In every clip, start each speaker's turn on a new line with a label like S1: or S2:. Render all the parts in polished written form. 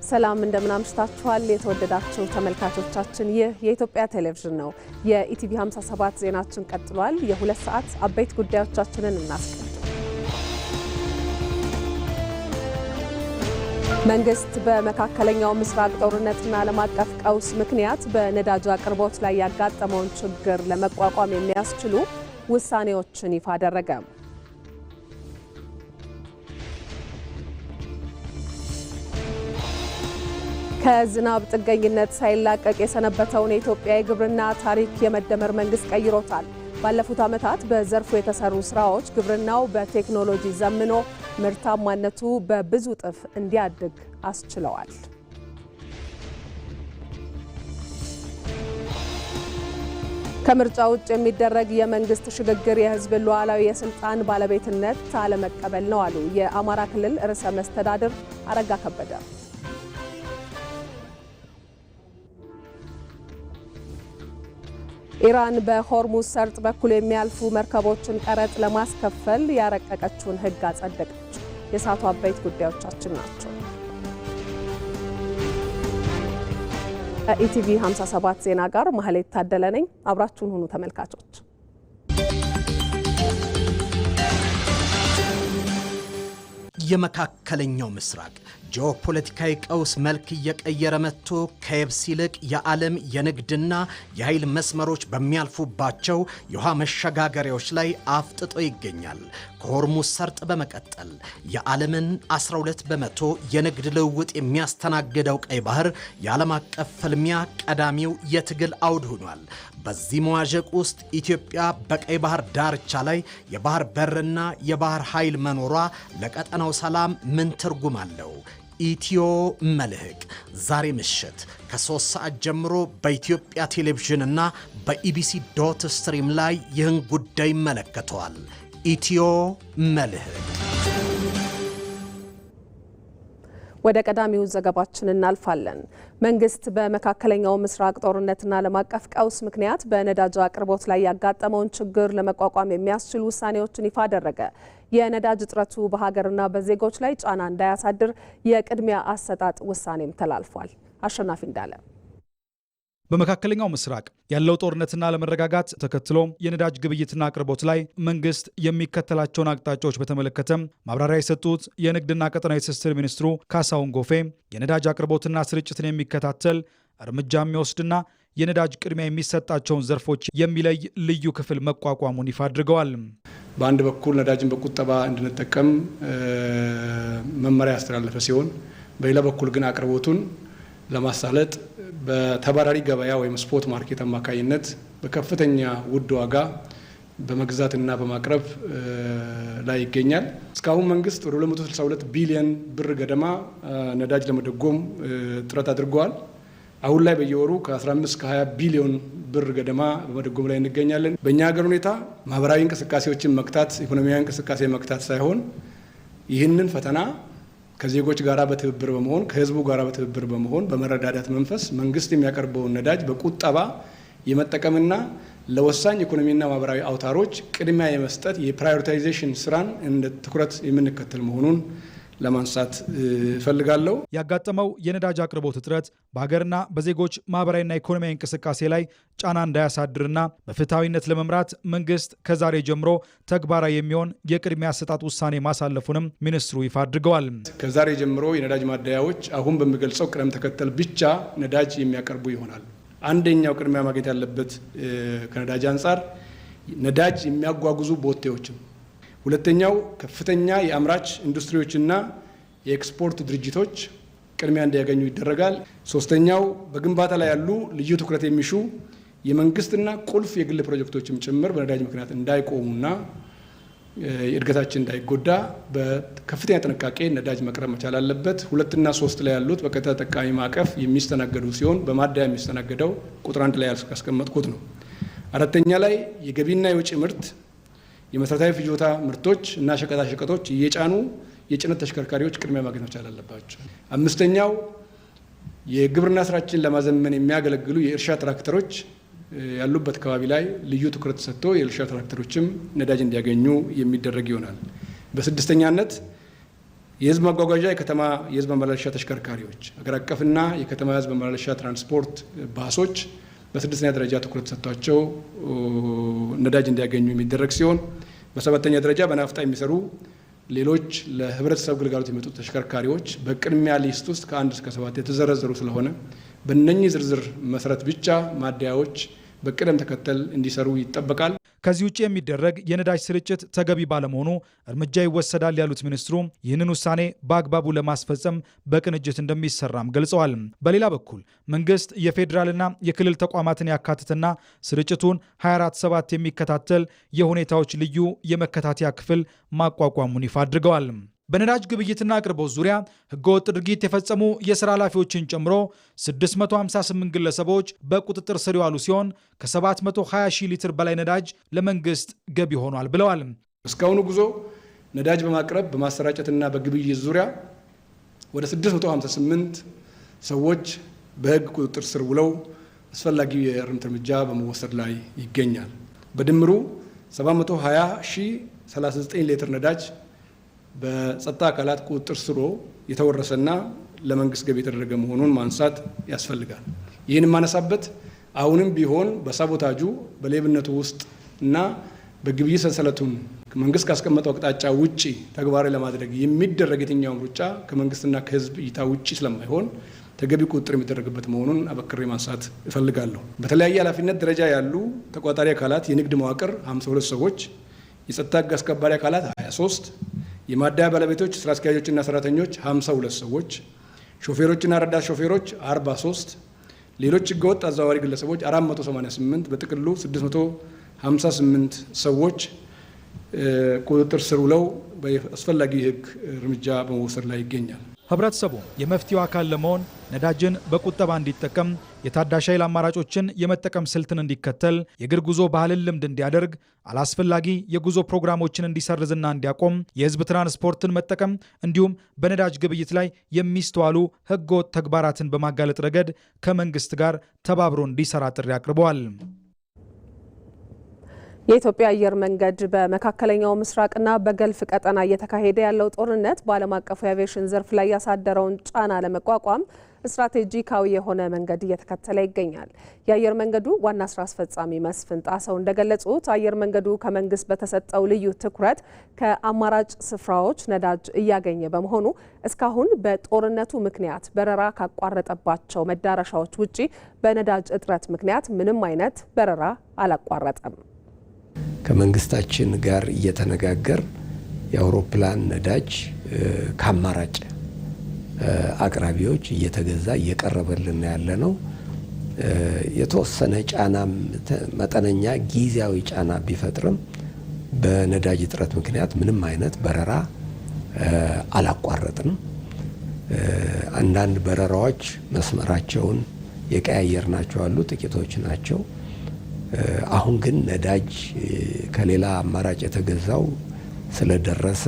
S1: ሰላም እንደምን አምሽታችኋል የተወደዳችሁ ተመልካቾቻችን ይህ የኢትዮጵያ ቴሌቪዥን ነው የኢቲቪ 57 ዜናችን ቀጥሏል የሁለት ሰዓት አበይት ጉዳዮቻችንን እናስቀድም መንግስት በመካከለኛው ምስራቅ ጦርነትና ዓለም አቀፍ ቀውስ ምክንያት በነዳጅ አቅርቦት ላይ ያጋጠመውን ችግር ለመቋቋም የሚያስችሉ ውሳኔዎችን ይፋ አደረገ ከዝናብ ጥገኝነት ሳይላቀቅ የሰነበተውን የኢትዮጵያ የግብርና ታሪክ የመደመር መንግስት ቀይሮታል ባለፉት ዓመታት በዘርፉ የተሰሩ ስራዎች ግብርናው በቴክኖሎጂ ዘምኖ ምርታማነቱ በብዙ ጥፍ እንዲያድግ አስችለዋል ከምርጫ ውጭ የሚደረግ የመንግስት ሽግግር የህዝብ ሉዓላዊ የስልጣን ባለቤትነት አለመቀበል ነው አሉ የአማራ ክልል ርዕሰ መስተዳድር አረጋ ከበደ ኢራን በሆርሙዝ ሰርጥ በኩል የሚያልፉ መርከቦችን ቀረጥ ለማስከፈል ያረቀቀችውን ህግ አጸደቀች የሳቱ አበይት ጉዳዮቻችን ናቸው ኢቲቪ 57 ዜና ጋር ማህሌት ታደለ ነኝ አብራችሁን ሁኑ ተመልካቾች
S2: የመካከለኛው ምስራቅ ጂኦፖለቲካዊ ቀውስ መልክ እየቀየረ መጥቶ ከየብስ ይልቅ የዓለም የንግድና የኃይል መስመሮች በሚያልፉባቸው የውሃ መሸጋገሪያዎች ላይ አፍጥጦ ይገኛል። ከሆርሙዝ ሰርጥ በመቀጠል የዓለምን 12% የንግድ ልውውጥ የሚያስተናግደው ቀይ ባህር የዓለም አቀፍ ፍልሚያ ቀዳሚው የትግል አውድ ሆኗል። በዚህ መዋዠቅ ውስጥ ኢትዮጵያ በቀይ ባህር ዳርቻ ላይ የባህር በርና የባህር ኃይል መኖሯ ለቀጠናው ሰላም ምን ትርጉም አለው? ኢትዮ መልህቅ ዛሬ ምሽት ከ3 ሰዓት ጀምሮ በኢትዮጵያ ቴሌቪዥን እና በኢቢሲ ዶት ስትሪም ላይ ይህን ጉዳይ ይመለከተዋል። ኢትዮ መልህቅ
S1: ወደ ቀዳሚው ዘገባችን እናልፋለን። መንግስት በመካከለኛው ምስራቅ ጦርነትና ዓለም አቀፍ ቀውስ ምክንያት በነዳጅ አቅርቦት ላይ ያጋጠመውን ችግር ለመቋቋም የሚያስችሉ ውሳኔዎችን ይፋ አደረገ። የነዳጅ እጥረቱ በሀገርና በዜጎች ላይ ጫና እንዳያሳድር የቅድሚያ አሰጣጥ ውሳኔም ተላልፏል። አሸናፊ እንዳለ
S3: በመካከለኛው ምስራቅ ያለው ጦርነትና አለመረጋጋት ተከትሎ የነዳጅ ግብይትና አቅርቦት ላይ መንግስት የሚከተላቸውን አቅጣጫዎች በተመለከተ ማብራሪያ የሰጡት የንግድና ቀጠናዊ ትስስር ሚኒስትሩ ካሳሁን ጎፌ የነዳጅ አቅርቦትና ስርጭትን የሚከታተል እርምጃ የሚወስድና የነዳጅ ቅድሚያ የሚሰጣቸውን ዘርፎች የሚለይ ልዩ ክፍል መቋቋሙን ይፋ አድርገዋል።
S4: በአንድ በኩል ነዳጅን በቁጠባ እንድንጠቀም መመሪያ ያስተላለፈ ሲሆን በሌላ በኩል ግን አቅርቦቱን ለማሳለጥ በተባራሪ ገበያ ወይም ስፖት ማርኬት አማካይነት በከፍተኛ ውድ ዋጋ በመግዛትና በማቅረብ ላይ ይገኛል። እስካሁን መንግስት ወደ 262 ቢሊዮን ብር ገደማ ነዳጅ ለመደጎም ጥረት አድርጓል። አሁን ላይ በየወሩ ከ15 እስከ 20 ቢሊዮን ብር ገደማ በመደጎም ላይ እንገኛለን። በእኛ ሀገር ሁኔታ ማህበራዊ እንቅስቃሴዎችን መክታት፣ ኢኮኖሚያዊ እንቅስቃሴ መክታት ሳይሆን ይህንን ፈተና ከዜጎች ጋራ በትብብር በመሆን ከህዝቡ ጋራ በትብብር በመሆን በመረዳዳት መንፈስ መንግስት የሚያቀርበውን ነዳጅ በቁጠባ የመጠቀምና ለወሳኝ ኢኮኖሚና ማህበራዊ አውታሮች ቅድሚያ የመስጠት የፕራዮሪታይዜሽን ስራን እንደ ትኩረት የምንከተል መሆኑን ለማንሳት ፈልጋለሁ።
S3: ያጋጠመው የነዳጅ አቅርቦት እጥረት በሀገርና በዜጎች ማህበራዊና ኢኮኖሚያዊ እንቅስቃሴ ላይ ጫና እንዳያሳድርና በፍትሃዊነት ለመምራት መንግስት ከዛሬ ጀምሮ ተግባራዊ የሚሆን የቅድሚያ አሰጣጥ ውሳኔ ማሳለፉንም ሚኒስትሩ ይፋ አድርገዋል።
S4: ከዛሬ ጀምሮ የነዳጅ ማደያዎች አሁን በሚገልጸው ቅደም ተከተል ብቻ ነዳጅ የሚያቀርቡ ይሆናል። አንደኛው ቅድሚያ ማግኘት ያለበት ከነዳጅ አንጻር ነዳጅ የሚያጓጉዙ ቦቴዎችን፣ ሁለተኛው ከፍተኛ የአምራች ኢንዱስትሪዎችና የኤክስፖርት ድርጅቶች ቅድሚያ እንዲያገኙ ይደረጋል። ሶስተኛው በግንባታ ላይ ያሉ ልዩ ትኩረት የሚሹ የመንግስትና ቁልፍ የግል ፕሮጀክቶችም ጭምር በነዳጅ ምክንያት እንዳይቆሙና እድገታችን እንዳይጎዳ በከፍተኛ ጥንቃቄ ነዳጅ መቅረብ መቻል አለበት። 2 እና 3 ላይ ያሉት በቀጥታ ተጠቃሚ ማዕቀፍ የሚስተናገዱ ሲሆን በማደያ የሚስተናገደው ቁጥር 1 ላይ ያስቀመጥኩት ነው። አራተኛ ላይ የገቢና የውጭ ምርት የመሰረታዊ ፍጆታ ምርቶች እና ሸቀጣሸቀጦች እየጫኑ የጭነት ተሽከርካሪዎች ቅድሚያ ማግኘት መቻል አለባቸው። አምስተኛው የግብርና ስራችን ለማዘመን የሚያገለግሉ የእርሻ ትራክተሮች ያሉበት አካባቢ ላይ ልዩ ትኩረት ሰጥቶ የእርሻ ትራክተሮችም ነዳጅ እንዲያገኙ የሚደረግ ይሆናል። በስድስተኛነት የህዝብ ማጓጓዣ የከተማ የህዝብ ማመላለሻ ተሽከርካሪዎች፣ አገር አቀፍና የከተማ የህዝብ ማመላለሻ ትራንስፖርት ባሶች በስድስተኛ ደረጃ ትኩረት ሰጥቷቸው ነዳጅ እንዲያገኙ የሚደረግ ሲሆን በሰባተኛ ደረጃ በናፍጣ የሚሰሩ ሌሎች ለህብረተሰብ ግልጋሎት የሚመጡ ተሽከርካሪዎች በቅድሚያ ሊስት ውስጥ ከ1 እስከ 7 የተዘረዘሩ ስለሆነ በእነኚህ ዝርዝር መሰረት ብቻ ማደያዎች በቅደም ተከተል እንዲሰሩ ይጠበቃል።
S3: ከዚህ ውጭ የሚደረግ የነዳጅ ስርጭት ተገቢ ባለመሆኑ እርምጃ ይወሰዳል ያሉት ሚኒስትሩ ይህንን ውሳኔ በአግባቡ ለማስፈጸም በቅንጅት እንደሚሰራም ገልጸዋል። በሌላ በኩል መንግስት የፌዴራልና የክልል ተቋማትን ያካትትና ስርጭቱን 24/7 የሚከታተል የሁኔታዎች ልዩ የመከታተያ ክፍል ማቋቋሙን ይፋ አድርገዋል። በነዳጅ ግብይትና አቅርቦት ዙሪያ ህገወጥ ድርጊት የፈጸሙ የሥራ ኃላፊዎችን ጨምሮ 658 ግለሰቦች በቁጥጥር ስር የዋሉ ሲሆን ከ720 ሺህ ሊትር በላይ ነዳጅ ለመንግስት ገቢ ሆኗል ብለዋል።
S4: እስካሁኑ ጉዞ ነዳጅ በማቅረብ በማሰራጨትና በግብይት ዙሪያ ወደ 658 ሰዎች በህግ ቁጥጥር ስር ውለው አስፈላጊው የእርምት እርምጃ በመወሰድ ላይ ይገኛል። በድምሩ 720,039 ሊትር ነዳጅ በጸጥታ አካላት ቁጥጥር ስር የተወረሰና ለመንግስት ገቢ የተደረገ መሆኑን ማንሳት ያስፈልጋል። ይህን ማነሳበት አሁንም ቢሆን በሳቦታጁ በሌብነቱ ውስጥ እና በግብይት ሰንሰለቱን መንግስት ካስቀመጠው አቅጣጫ ውጪ ተግባራዊ ለማድረግ የሚደረግ የትኛውም ሩጫ ከመንግስትና ከህዝብ እይታ ውጪ ስለማይሆን ተገቢ ቁጥጥር የሚደረግበት መሆኑን አበክሬ ማንሳት እፈልጋለሁ። በተለያየ ኃላፊነት ደረጃ ያሉ ተቆጣጣሪ አካላት የንግድ መዋቅር 52 ሰዎች፣ የጸጥታ ህግ አስከባሪ አካላት 23፣ የማደያ ባለቤቶች ስራ አስኪያጆችና ሰራተኞች 52 ሰዎች፣ ሾፌሮችና ረዳት ሾፌሮች 43፣ ሌሎች ህገወጥ አዘዋዋሪ ግለሰቦች 488፣ በጥቅሉ 658 ሰዎች ቁጥጥር ስር ውለው በአስፈላጊ ህግ እርምጃ በመወሰድ ላይ ይገኛል።
S3: ህብረተሰቡ የመፍትሄው አካል ለመሆን ነዳጅን በቁጠባ እንዲጠቀም፣ የታዳሽ ኃይል አማራጮችን የመጠቀም ስልትን እንዲከተል፣ የእግር ጉዞ ባህልን ልምድ እንዲያደርግ፣ አላስፈላጊ የጉዞ ፕሮግራሞችን እንዲሰርዝና እንዲያቆም፣ የህዝብ ትራንስፖርትን መጠቀም እንዲሁም በነዳጅ ግብይት ላይ የሚስተዋሉ ህገወጥ ተግባራትን በማጋለጥ ረገድ ከመንግስት ጋር ተባብሮ እንዲሰራ ጥሪ አቅርበዋል።
S1: የኢትዮጵያ አየር መንገድ በመካከለኛው ምስራቅና በገልፍ ቀጠና እየተካሄደ ያለው ጦርነት በዓለም አቀፉ የአቪዬሽን ዘርፍ ላይ ያሳደረውን ጫና ለመቋቋም ስትራቴጂካዊ የሆነ መንገድ እየተከተለ ይገኛል። የአየር መንገዱ ዋና ስራ አስፈጻሚ መስፍን ጣሰው እንደገለጹት አየር መንገዱ ከመንግስት በተሰጠው ልዩ ትኩረት ከአማራጭ ስፍራዎች ነዳጅ እያገኘ በመሆኑ እስካሁን በጦርነቱ ምክንያት በረራ ካቋረጠባቸው መዳረሻዎች ውጪ በነዳጅ እጥረት ምክንያት ምንም አይነት በረራ አላቋረጠም።
S5: ከመንግስታችን ጋር እየተነጋገር የአውሮፕላን ነዳጅ ከአማራጭ አቅራቢዎች እየተገዛ እየቀረበልን ያለ ነው። የተወሰነ ጫናም መጠነኛ ጊዜያዊ ጫና ቢፈጥርም በነዳጅ እጥረት ምክንያት ምንም አይነት በረራ አላቋረጥንም። አንዳንድ በረራዎች መስመራቸውን የቀያየርናቸው አሉ፣ ጥቂቶች ናቸው። አሁን ግን ነዳጅ ከሌላ አማራጭ የተገዛው ስለደረሰ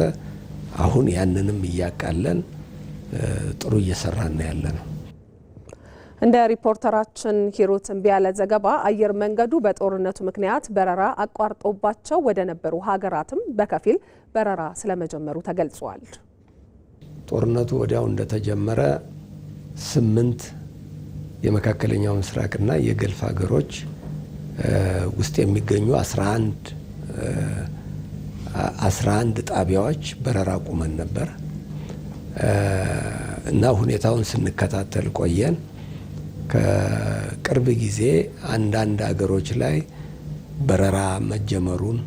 S5: አሁን ያንንም እያቃለን ጥሩ እየሰራን ያለ ነው።
S1: እንደ ሪፖርተራችን ሂሩት እምቢያለ ዘገባ አየር መንገዱ በጦርነቱ ምክንያት በረራ አቋርጦባቸው ወደ ነበሩ ሀገራትም በከፊል በረራ ስለመጀመሩ ተገልጿል።
S5: ጦርነቱ ወዲያው እንደተጀመረ 8 የመካከለኛው ምስራቅና የገልፍ ሀገሮች ውስጥ የሚገኙ 11 ጣቢያዎች በረራ ቁመን ነበር እና ሁኔታውን ስንከታተል ቆየን። ከቅርብ ጊዜ አንዳንድ ሀገሮች ላይ በረራ መጀመሩን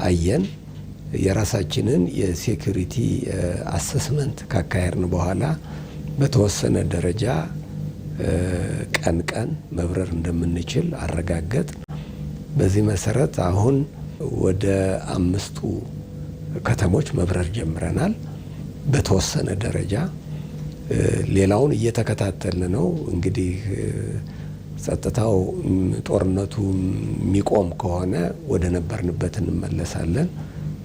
S5: አየን። የራሳችንን የሴኩሪቲ አሰስመንት ካካሄድን በኋላ በተወሰነ ደረጃ ቀን ቀን መብረር እንደምንችል አረጋገጥ። በዚህ መሰረት አሁን ወደ 5 ከተሞች መብረር ጀምረናል። በተወሰነ ደረጃ ሌላውን እየተከታተልን ነው። እንግዲህ ጸጥታው ጦርነቱ የሚቆም ከሆነ ወደ ነበርንበት እንመለሳለን።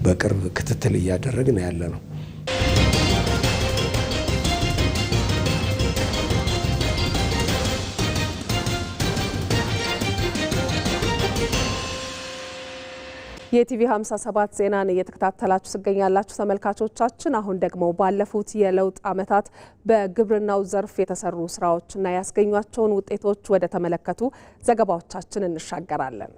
S5: በቅርብ ክትትል እያደረግን ያለ ነው።
S1: የቲቪ 57 ዜናን እየተከታተላችሁ ትገኛላችሁ ተመልካቾቻችን። አሁን ደግሞ ባለፉት የለውጥ ዓመታት በግብርናው ዘርፍ የተሰሩ ስራዎችና ያስገኟቸውን ውጤቶች ወደ ተመለከቱ ዘገባዎቻችን እንሻገራለን።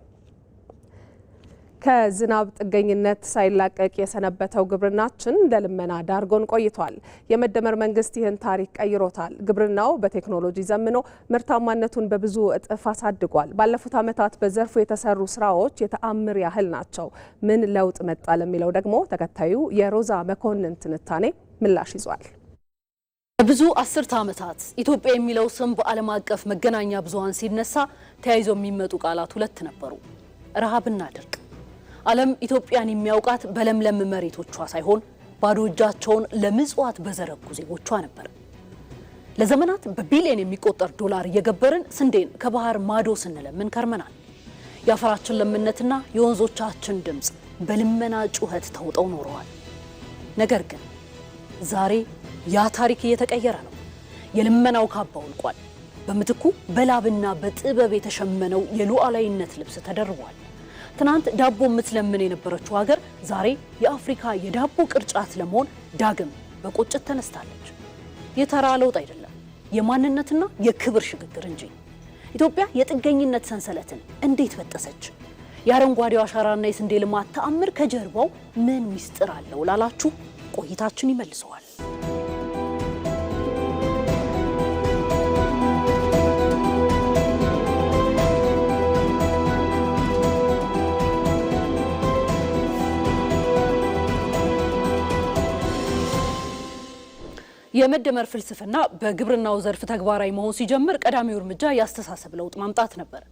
S1: ከዝናብ ጥገኝነት ሳይላቀቅ የሰነበተው ግብርናችን ለልመና ዳርጎን ቆይቷል። የመደመር መንግስት ይህን ታሪክ ቀይሮታል። ግብርናው በቴክኖሎጂ ዘምኖ ምርታማነቱን በብዙ እጥፍ አሳድጓል። ባለፉት ዓመታት በዘርፉ የተሰሩ ስራዎች የተአምር ያህል ናቸው። ምን ለውጥ መጣ ለሚለው ደግሞ ተከታዩ የሮዛ መኮንን ትንታኔ ምላሽ ይዟል።
S6: ብዙ አስርተ ዓመታት ኢትዮጵያ የሚለው ስም በዓለም አቀፍ መገናኛ ብዙሃን ሲነሳ ተያይዘው የሚመጡ ቃላት ሁለት ነበሩ፣ ረሃብና ድርቅ። ዓለም ኢትዮጵያን የሚያውቃት በለምለም መሬቶቿ ሳይሆን ባዶ እጃቸውን ለምጽዋት በዘረጉ ዜጎቿ ነበር። ለዘመናት በቢሊዮን የሚቆጠር ዶላር እየገበርን ስንዴን ከባህር ማዶ ስንለምን ከርመናል። የአፈራችን ለምነትና የወንዞቻችን ድምፅ በልመና ጩኸት ተውጠው ኖረዋል። ነገር ግን ዛሬ ያ ታሪክ እየተቀየረ ነው። የልመናው ካባ ወልቋል። በምትኩ በላብና በጥበብ የተሸመነው የሉዓላዊነት ልብስ ተደርቧል። ትናንት ዳቦ የምትለምን የነበረችው ሀገር ዛሬ የአፍሪካ የዳቦ ቅርጫት ለመሆን ዳግም በቁጭት ተነስታለች። የተራ ለውጥ አይደለም፣ የማንነትና የክብር ሽግግር እንጂ። ኢትዮጵያ የጥገኝነት ሰንሰለትን እንዴት በጠሰች? የአረንጓዴው አሻራና የስንዴ ልማት ተአምር ከጀርባው ምን ሚስጥር አለው ላላችሁ ቆይታችን ይመልሰዋል። የመደመር ፍልስፍና በግብርናው ዘርፍ ተግባራዊ መሆን ሲጀምር ቀዳሚው እርምጃ ያስተሳሰብ ለውጥ ማምጣት ነበር።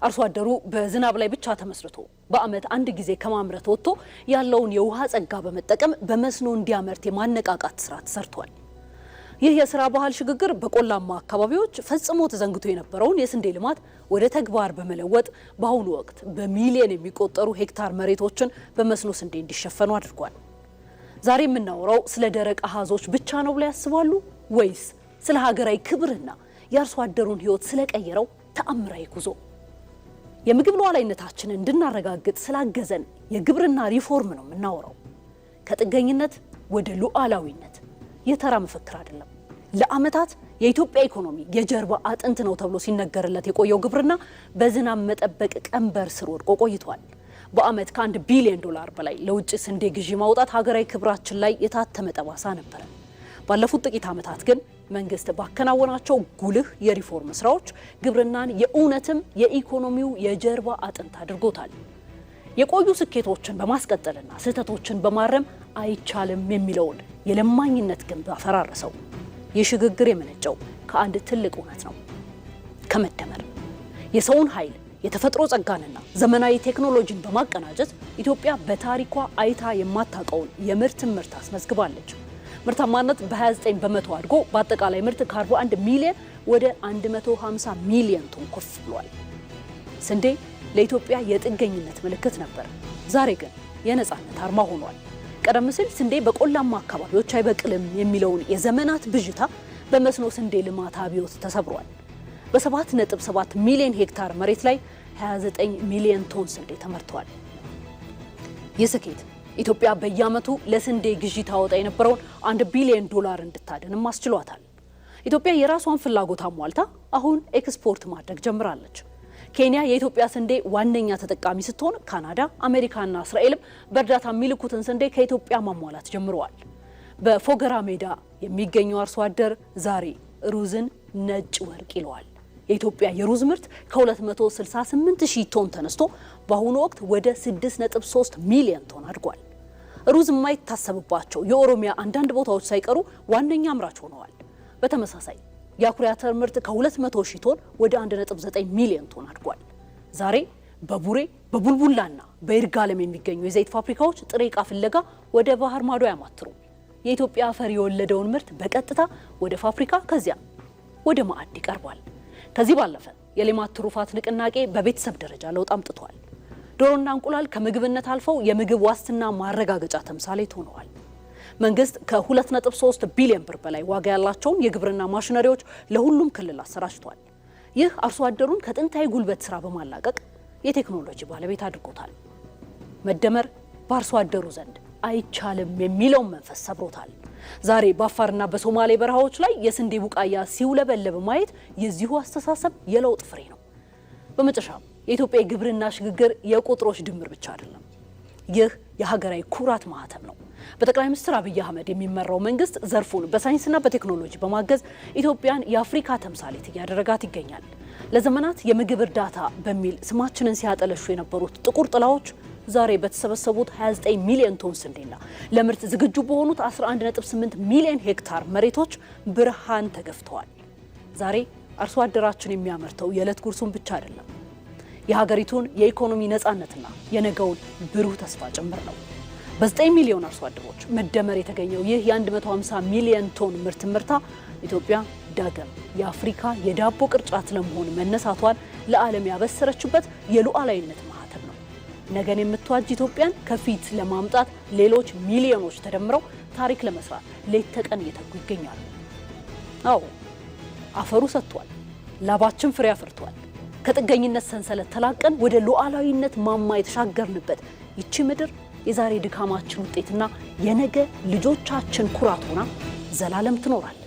S6: አርሶ አደሩ በዝናብ ላይ ብቻ ተመስርቶ በዓመት አንድ ጊዜ ከማምረት ወጥቶ ያለውን የውሃ ጸጋ በመጠቀም በመስኖ እንዲያመርት የማነቃቃት ስራ ተሰርቷል። ይህ የስራ ባህል ሽግግር በቆላማ አካባቢዎች ፈጽሞ ተዘንግቶ የነበረውን የስንዴ ልማት ወደ ተግባር በመለወጥ በአሁኑ ወቅት በሚሊዮን የሚቆጠሩ ሄክታር መሬቶችን በመስኖ ስንዴ እንዲሸፈኑ አድርጓል። ዛሬ የምናወራው ስለ ደረቅ አሃዞች ብቻ ነው ብለው ያስባሉ ወይስ ስለ ሀገራዊ ክብርና የአርሶ አደሩን ህይወት ስለቀየረው ተአምራዊ ጉዞ? የምግብ ሉዓላዊነታችንን እንድናረጋግጥ ስላገዘን የግብርና ሪፎርም ነው የምናወራው። ከጥገኝነት ወደ ሉዓላዊነት የተራ መፈክር አይደለም። ለዓመታት የኢትዮጵያ ኢኮኖሚ የጀርባ አጥንት ነው ተብሎ ሲነገርለት የቆየው ግብርና በዝናብ መጠበቅ ቀንበር ስር ወድቆ ቆይቷል። በዓመት ከ1 ቢሊዮን ዶላር በላይ ለውጭ ስንዴ ግዢ ማውጣት ሀገራዊ ክብራችን ላይ የታተመ ጠባሳ ነበረ። ባለፉት ጥቂት ዓመታት ግን መንግስት ባከናወናቸው ጉልህ የሪፎርም ስራዎች ግብርናን የእውነትም የኢኮኖሚው የጀርባ አጥንት አድርጎታል። የቆዩ ስኬቶችን በማስቀጠልና ስህተቶችን በማረም አይቻልም የሚለውን የለማኝነት ግንብ አፈራረሰው። የሽግግር የመነጨው ከአንድ ትልቅ እውነት ነው፣ ከመደመር። የሰውን ኃይል የተፈጥሮ ጸጋንና ዘመናዊ ቴክኖሎጂን በማቀናጀት ኢትዮጵያ በታሪኳ አይታ የማታውቀውን የምርት ምርት አስመዝግባለች። ምርታማነት በ29 በመቶ አድጎ በአጠቃላይ ምርት ከ41 ሚሊዮን ወደ 150 ሚሊዮን ቶን ከፍ ብሏል። ስንዴ ለኢትዮጵያ የጥገኝነት ምልክት ነበር። ዛሬ ግን የነጻነት አርማ ሆኗል። ቀደም ሲል ስንዴ በቆላማ አካባቢዎች አይበቅልም የሚለውን የዘመናት ብዥታ በመስኖ ስንዴ ልማት አብዮት ተሰብሯል። በ7.7 ሚሊዮን ሄክታር መሬት ላይ 29 ሚሊዮን ቶን ስንዴ ተመርቷል። ይህ ስኬት ኢትዮጵያ በየዓመቱ ለስንዴ ግዢ ታወጣ የነበረውን 1 ቢሊዮን ዶላር እንድታድንም አስችሏታል። ኢትዮጵያ የራሷን ፍላጎት አሟልታ አሁን ኤክስፖርት ማድረግ ጀምራለች። ኬንያ የኢትዮጵያ ስንዴ ዋነኛ ተጠቃሚ ስትሆን ካናዳ፣ አሜሪካና እስራኤልም በእርዳታ የሚልኩትን ስንዴ ከኢትዮጵያ ማሟላት ጀምረዋል። በፎገራ ሜዳ የሚገኘው አርሶ አደር ዛሬ ሩዝን ነጭ ወርቅ ይለዋል። የኢትዮጵያ የሩዝ ምርት ከ268 ሺህ ቶን ተነስቶ በአሁኑ ወቅት ወደ 6.3 ሚሊዮን ቶን አድጓል። ሩዝ የማይታሰብባቸው የኦሮሚያ አንዳንድ ቦታዎች ሳይቀሩ ዋነኛ አምራች ሆነዋል። በተመሳሳይ የአኩሪ አተር ምርት ከ200 ሺህ ቶን ወደ 1.9 ሚሊዮን ቶን አድጓል። ዛሬ በቡሬ በቡልቡላና በይርጋለም የሚገኙ የዘይት ፋብሪካዎች ጥሬ ዕቃ ፍለጋ ወደ ባህር ማዶ ያማትሩ። የኢትዮጵያ አፈር የወለደውን ምርት በቀጥታ ወደ ፋብሪካ ከዚያ ወደ ማዕድ ይቀርባል። ከዚህ ባለፈ የሌማት ትሩፋት ንቅናቄ በቤተሰብ ደረጃ ለውጥ አምጥቷል። ዶሮና እንቁላል ከምግብነት አልፈው የምግብ ዋስትና ማረጋገጫ ተምሳሌት ሆነዋል። መንግስት ከ2.3 ቢሊዮን ብር በላይ ዋጋ ያላቸውን የግብርና ማሽነሪዎች ለሁሉም ክልል አሰራጭቷል። ይህ አርሶ አደሩን ከጥንታዊ ጉልበት ስራ በማላቀቅ የቴክኖሎጂ ባለቤት አድርጎታል። መደመር በአርሶ አደሩ ዘንድ አይቻልም የሚለውን መንፈስ ሰብሮታል። ዛሬ በአፋርና በሶማሌ በረሃዎች ላይ የስንዴ ቡቃያ ሲውለበለብ ማየት የዚሁ አስተሳሰብ የለውጥ ፍሬ ነው። በመጨረሻም የኢትዮጵያ የግብርና ሽግግር የቁጥሮች ድምር ብቻ አይደለም። ይህ የሀገራዊ ኩራት ማህተም ነው። በጠቅላይ ሚኒስትር አብይ አህመድ የሚመራው መንግስት ዘርፉን በሳይንስና በቴክኖሎጂ በማገዝ ኢትዮጵያን የአፍሪካ ተምሳሌት እያደረጋት ይገኛል። ለዘመናት የምግብ እርዳታ በሚል ስማችንን ሲያጠለሹ የነበሩት ጥቁር ጥላዎች ዛሬ በተሰበሰቡት 29 ሚሊዮን ቶን ስንዴና ለምርት ዝግጁ በሆኑት 11.8 ሚሊዮን ሄክታር መሬቶች ብርሃን ተገፍተዋል። ዛሬ አርሶ አደራችን የሚያመርተው የዕለት ጉርሱን ብቻ አይደለም፣ የሀገሪቱን የኢኮኖሚ ነፃነትና የነገውን ብሩህ ተስፋ ጭምር ነው። በ9 ሚሊዮን አርሶ አደሮች መደመር የተገኘው ይህ የ150 ሚሊዮን ቶን ምርታ ኢትዮጵያ ዳግም የአፍሪካ የዳቦ ቅርጫት ለመሆን መነሳቷን ለዓለም ያበሰረችበት የሉዓላዊነት ማህተም ነው። ነገን የምትዋጅ ኢትዮጵያን ከፊት ለማምጣት ሌሎች ሚሊዮኖች ተደምረው ታሪክ ለመስራት ሌት ተቀን እየተጉ ይገኛሉ። አዎ አፈሩ ሰጥቷል፣ ላባችን ፍሬ አፍርቷል። ከጥገኝነት ሰንሰለት ተላቀን ወደ ሉዓላዊነት ማማ የተሻገርንበት ይቺ ምድር የዛሬ ድካማችን ውጤትና የነገ ልጆቻችን ኩራት ሆና ዘላለም ትኖራለች።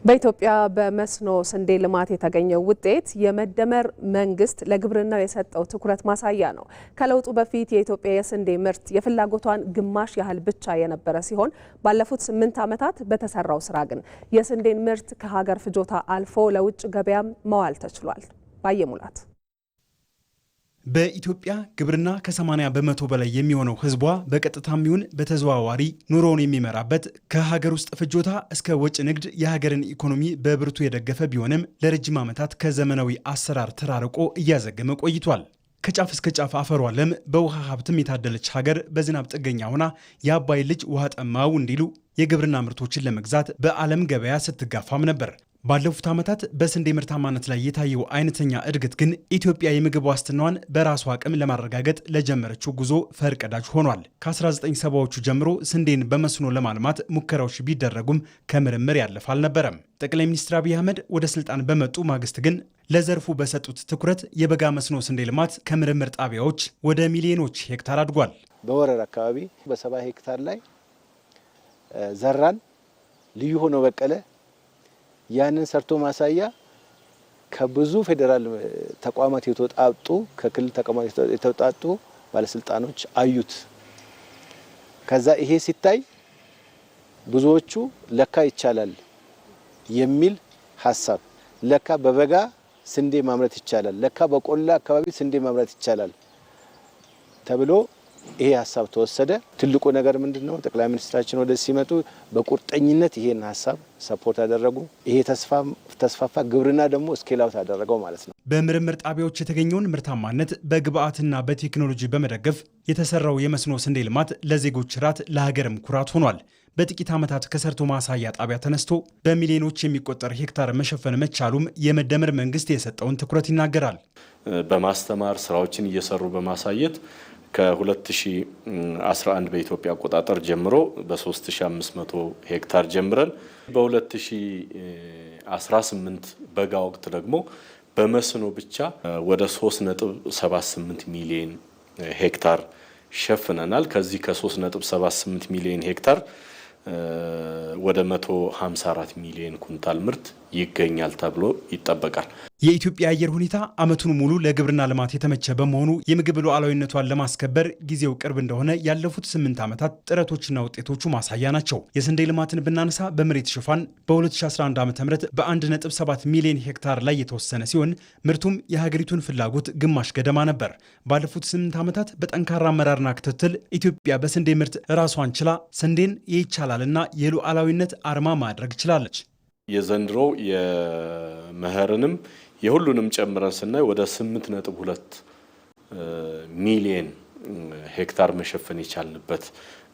S1: በኢትዮጵያ በመስኖ ስንዴ ልማት የተገኘው ውጤት የመደመር መንግስት ለግብርናው የሰጠው ትኩረት ማሳያ ነው። ከለውጡ በፊት የኢትዮጵያ የስንዴ ምርት የፍላጎቷን ግማሽ ያህል ብቻ የነበረ ሲሆን ባለፉት 8 ዓመታት በተሰራው ስራ ግን የስንዴን ምርት ከሀገር ፍጆታ አልፎ ለውጭ ገበያም መዋል ተችሏል። ባየሙላት
S7: በኢትዮጵያ ግብርና ከ80 በመቶ በላይ የሚሆነው ህዝቧ በቀጥታም ይሁን በተዘዋዋሪ ኑሮውን የሚመራበት ከሀገር ውስጥ ፍጆታ እስከ ወጪ ንግድ የሀገርን ኢኮኖሚ በብርቱ የደገፈ ቢሆንም ለረጅም ዓመታት ከዘመናዊ አሰራር ተራርቆ እያዘገመ ቆይቷል። ከጫፍ እስከ ጫፍ አፈሯ ለም በውሃ ሀብትም የታደለች ሀገር በዝናብ ጥገኛ ሆና የአባይ ልጅ ውሃ ጠማው እንዲሉ የግብርና ምርቶችን ለመግዛት በዓለም ገበያ ስትጋፋም ነበር። ባለፉት ዓመታት በስንዴ ምርታማነት ላይ የታየው አይነተኛ እድገት ግን ኢትዮጵያ የምግብ ዋስትናዋን በራሷ አቅም ለማረጋገጥ ለጀመረችው ጉዞ ፈርቀዳጅ ሆኗል። ከ1970ዎቹ ጀምሮ ስንዴን በመስኖ ለማልማት ሙከራዎች ቢደረጉም ከምርምር ያለፈ አልነበረም። ጠቅላይ ሚኒስትር አብይ አህመድ ወደ ስልጣን በመጡ ማግስት ግን ለዘርፉ በሰጡት ትኩረት የበጋ መስኖ ስንዴ ልማት ከምርምር ጣቢያዎች ወደ ሚሊዮኖች ሄክታር አድጓል።
S8: በወረር አካባቢ በ70 ሄክታር ላይ ዘራን፣ ልዩ ሆኖ በቀለ። ያንን ሰርቶ ማሳያ ከብዙ ፌዴራል ተቋማት የተወጣጡ ከክልል ተቋማት የተወጣጡ ባለስልጣኖች አዩት። ከዛ ይሄ ሲታይ ብዙዎቹ ለካ ይቻላል የሚል ሀሳብ፣ ለካ በበጋ ስንዴ ማምረት ይቻላል፣ ለካ በቆላ አካባቢ ስንዴ ማምረት ይቻላል ተብሎ ይሄ ሀሳብ ተወሰደ። ትልቁ ነገር ምንድነው? ጠቅላይ ሚኒስትራችን ወደ ሲመጡ በቁርጠኝነት ይሄን ሀሳብ ሰፖርት ያደረጉ። ይሄ ተስፋፋ፣ ግብርና ደግሞ ስኬል አውት ያደረገው ማለት ነው።
S7: በምርምር ጣቢያዎች የተገኘውን ምርታማነት በግብአትና በቴክኖሎጂ በመደገፍ የተሰራው የመስኖ ስንዴ ልማት ለዜጎች ራት፣ ለሀገርም ኩራት ሆኗል። በጥቂት ዓመታት ከሰርቶ ማሳያ ጣቢያ ተነስቶ በሚሊዮኖች የሚቆጠር ሄክታር መሸፈን መቻሉም የመደመር መንግስት የሰጠውን ትኩረት ይናገራል።
S9: በማስተማር ስራዎችን እየሰሩ በማሳየት ከ2011 በኢትዮጵያ አቆጣጠር ጀምሮ በ3500 ሄክታር ጀምረን በ2018 በጋ ወቅት ደግሞ በመስኖ ብቻ ወደ 3.78 ሚሊዮን ሄክታር ሸፍነናል። ከዚህ ከ3.78 ሚሊዮን ሄክታር ወደ 154 ሚሊዮን ኩንታል ምርት ይገኛል ተብሎ ይጠበቃል።
S7: የኢትዮጵያ አየር ሁኔታ ዓመቱን ሙሉ ለግብርና ልማት የተመቸ በመሆኑ የምግብ ሉዓላዊነቷን ለማስከበር ጊዜው ቅርብ እንደሆነ ያለፉት 8 ዓመታት ጥረቶችና ውጤቶቹ ማሳያ ናቸው። የስንዴ ልማትን ብናነሳ በመሬት ሽፋን በ2011 ዓ.ም በ1.7 ሚሊዮን ሄክታር ላይ የተወሰነ ሲሆን ምርቱም የሀገሪቱን ፍላጎት ግማሽ ገደማ ነበር። ባለፉት 8 ዓመታት በጠንካራ አመራርና ክትትል ኢትዮጵያ በስንዴ ምርት ራሷን ችላ ስንዴን የይቻላልና የሉዓላዊነት አርማ ማድረግ ችላለች።
S9: የዘንድሮ የመኸርንም የሁሉንም ጨምረን ስናይ ወደ 8.2 ሚሊዮን ሄክታር መሸፈን የቻልንበት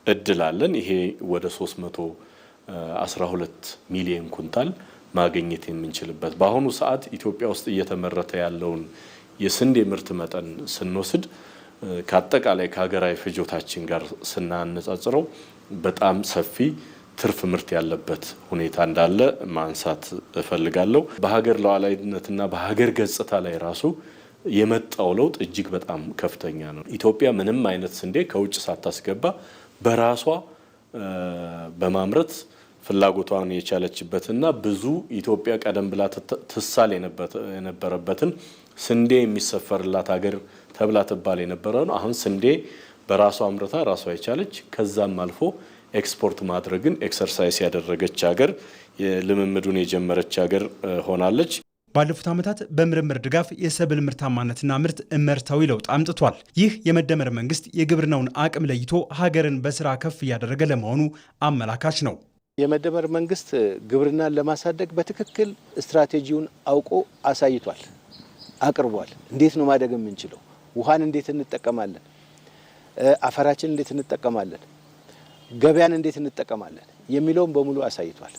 S9: እድል አለን። ይሄ ወደ 312 ሚሊዮን ኩንታል ማግኘት የምንችልበት። በአሁኑ ሰዓት ኢትዮጵያ ውስጥ እየተመረተ ያለውን የስንዴ ምርት መጠን ስንወስድ ከአጠቃላይ ከሀገራዊ ፍጆታችን ጋር ስናነጻጽረው በጣም ሰፊ ትርፍ ምርት ያለበት ሁኔታ እንዳለ ማንሳት እፈልጋለሁ። በሀገር ሉዓላዊነትና በሀገር ገጽታ ላይ ራሱ የመጣው ለውጥ እጅግ በጣም ከፍተኛ ነው። ኢትዮጵያ ምንም አይነት ስንዴ ከውጭ ሳታስገባ በራሷ በማምረት ፍላጎቷን የቻለችበትና ብዙ ኢትዮጵያ ቀደም ብላ ትሳል የነበረበትን ስንዴ የሚሰፈርላት ሀገር ተብላ ትባል የነበረው ነው። አሁን ስንዴ በራሷ አምርታ ራሷ የቻለች ከዛም አልፎ ኤክስፖርት ማድረግን ኤክሰርሳይዝ ያደረገች ሀገር ልምምዱን የጀመረች ሀገር ሆናለች።
S7: ባለፉት ዓመታት በምርምር ድጋፍ የሰብል ምርታማነትና ምርት እመርታዊ ለውጥ አምጥቷል። ይህ የመደመር መንግስት የግብርናውን አቅም ለይቶ ሀገርን በስራ ከፍ እያደረገ ለመሆኑ አመላካች ነው።
S8: የመደመር መንግስት ግብርናን ለማሳደግ በትክክል ስትራቴጂውን አውቆ አሳይቷል፣ አቅርቧል። እንዴት ነው ማደግ የምንችለው? ውሃን እንዴት እንጠቀማለን? አፈራችን እንዴት እንጠቀማለን? ገበያን እንዴት እንጠቀማለን? የሚለውን በሙሉ አሳይቷል።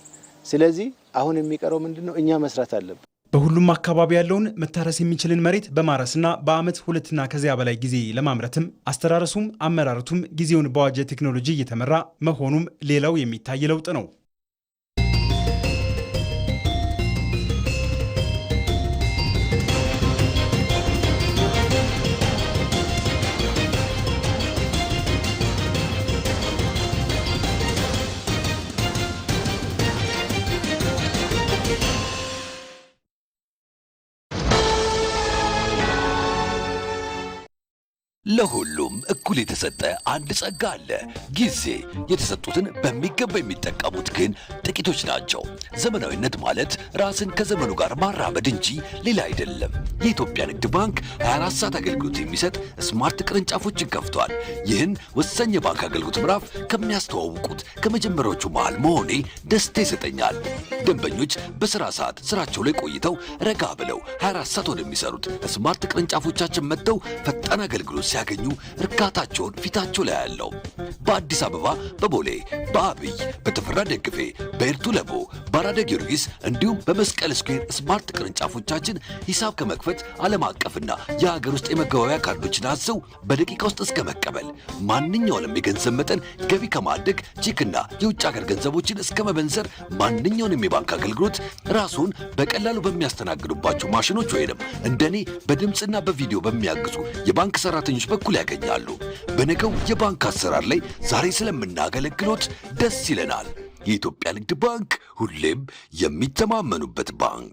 S8: ስለዚህ አሁን የሚቀረው ምንድነው? እኛ መስራት አለብን።
S7: በሁሉም አካባቢ ያለውን መታረስ የሚችልን መሬት በማረስና በአመት 2 ከዚያ በላይ ጊዜ ለማምረትም አስተራረሱም አመራረቱም ጊዜውን በዋጀ ቴክኖሎጂ እየተመራ መሆኑም ሌላው የሚታይ ለውጥ ነው።
S10: ለሁሉም እኩል የተሰጠ አንድ ጸጋ አለ፣ ጊዜ። የተሰጡትን በሚገባ የሚጠቀሙት ግን ጥቂቶች ናቸው። ዘመናዊነት ማለት ራስን ከዘመኑ ጋር ማራመድ እንጂ ሌላ አይደለም። የኢትዮጵያ ንግድ ባንክ 24 ሰዓት አገልግሎት የሚሰጥ ስማርት ቅርንጫፎችን ከፍቷል። ይህን ወሳኝ የባንክ አገልግሎት ምዕራፍ ከሚያስተዋውቁት ከመጀመሪያዎቹ መሃል መሆኔ ደስታ ይሰጠኛል። ደንበኞች በስራ ሰዓት ስራቸው ላይ ቆይተው ረጋ ብለው 24 ሰዓት ወደሚሰሩት ስማርት ቅርንጫፎቻችን መጥተው ፈጣን አገልግሎት ሲያገኙ እርካታቸውን ፊታቸው ላይ ያለው። በአዲስ አበባ በቦሌ፣ በአብይ፣ በተፈራ ደግፌ፣ በኤርቱ ለቦ፣ በአራዳ ጊዮርጊስ እንዲሁም በመስቀል ስኩዌር ስማርት ቅርንጫፎቻችን ሂሳብ ከመክፈት ዓለም አቀፍና የሀገር ውስጥ የመገበያያ ካርዶችን አዘው በደቂቃ ውስጥ እስከ መቀበል፣ ማንኛውንም የገንዘብ መጠን ገቢ ከማድረግ ቼክና የውጭ ሀገር ገንዘቦችን እስከ መበንዘር ማንኛውንም የባንክ አገልግሎት ራስዎን በቀላሉ በሚያስተናግዱባቸው ማሽኖች ወይንም እንደኔ በድምፅና በቪዲዮ በሚያግዙ የባንክ ሰራተኞች በኩል ያገኛሉ። በነገው የባንክ አሰራር ላይ ዛሬ ስለምናገለግሎት ደስ ይለናል። የኢትዮጵያ ንግድ ባንክ ሁሌም የሚተማመኑበት ባንክ።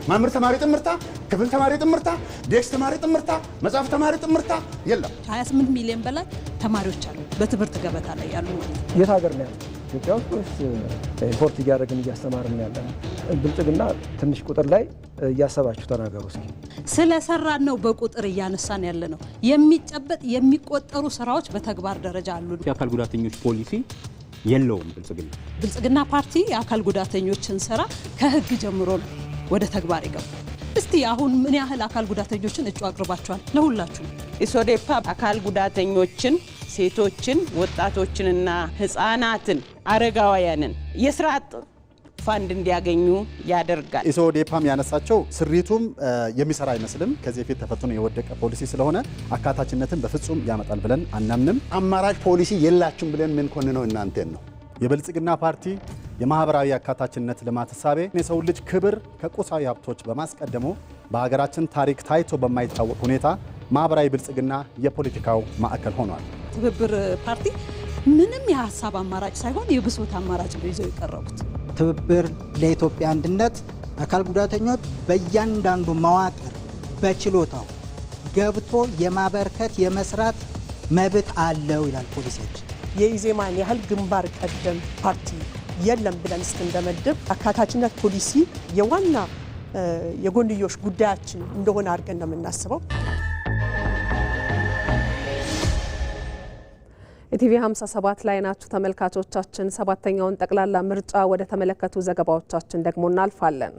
S11: ማምር ተማሪ ጥምርታ፣ ክፍል ተማሪ ጥምርታ፣ ዴክስ ተማሪ ጥምርታ፣ መጽሐፍ ተማሪ ጥምርታ የለም።
S12: 28 ሚሊዮን በላይ ተማሪዎች አሉ በትምህርት ገበታ ላይ ያሉ ማለት ነው።
S13: የት ሀገር ነው ያለው? ኢትዮጵያ ውስጥ ወይስ ኢምፖርት እያደረግን እያስተማርን ያለ ነው? ብልጽግና ትንሽ ቁጥር ላይ እያሰባችሁ ተናገሩ እስኪ።
S12: ስለሰራን ነው በቁጥር እያነሳን ያለ ነው። የሚጨበጥ የሚቆጠሩ ስራዎች በተግባር ደረጃ አሉ።
S14: የአካል ጉዳተኞች ፖሊሲ የለውም
S12: ብልጽግና ፓርቲ የአካል ጉዳተኞችን ስራ ከህግ ጀምሮ ነው ወደ ተግባር ይገቡ። እስቲ አሁን ምን ያህል አካል ጉዳተኞችን እጩ አቅርባቸዋል? ለሁላችሁ
S15: ኢሶዴፓ አካል ጉዳተኞችን፣ ሴቶችን፣ ወጣቶችንና ህፃናትን፣ አረጋውያንን የስራ ፋንድ እንዲያገኙ ያደርጋል።
S16: ኢሶዴፓም ያነሳቸው ስሪቱም የሚሰራ አይመስልም። ከዚህ በፊት ተፈትኖ የወደቀ ፖሊሲ ስለሆነ አካታችነትን በፍጹም ያመጣል ብለን አናምንም።
S11: አማራጭ ፖሊሲ የላችሁም ብለን ምን ኮንነው እናንተን ነው።
S16: የብልጽግና ፓርቲ የማህበራዊ አካታችነት ልማት እሳቤ የሰው ልጅ ክብር ከቁሳዊ ሀብቶች በማስቀደሙ በሀገራችን ታሪክ ታይቶ በማይታወቅ ሁኔታ ማህበራዊ ብልጽግና የፖለቲካው ማዕከል ሆኗል።
S12: ትብብር ፓርቲ ምንም የሀሳብ አማራጭ ሳይሆን የብሶት አማራጭ ነው ይዘው የቀረቡት።
S17: ትብብር ለኢትዮጵያ አንድነት አካል ጉዳተኞች በእያንዳንዱ መዋቅር በችሎታው ገብቶ የማበርከት የመስራት መብት አለው ይላል ፖሊሲዎች።
S18: የኢዜማን ያህል ግንባር ቀደም ፓርቲ የለም ብለን እስክንደመድብ አካታችነት ፖሊሲ የዋና የጎንዮሽ ጉዳያችን እንደሆነ አድርገን ነው የምናስበው።
S1: ኢቲቪ 57 ላይ ናችሁ ተመልካቾቻችን። ሰባተኛውን ጠቅላላ ምርጫ ወደ ተመለከቱ ዘገባዎቻችን ደግሞ እናልፋለን።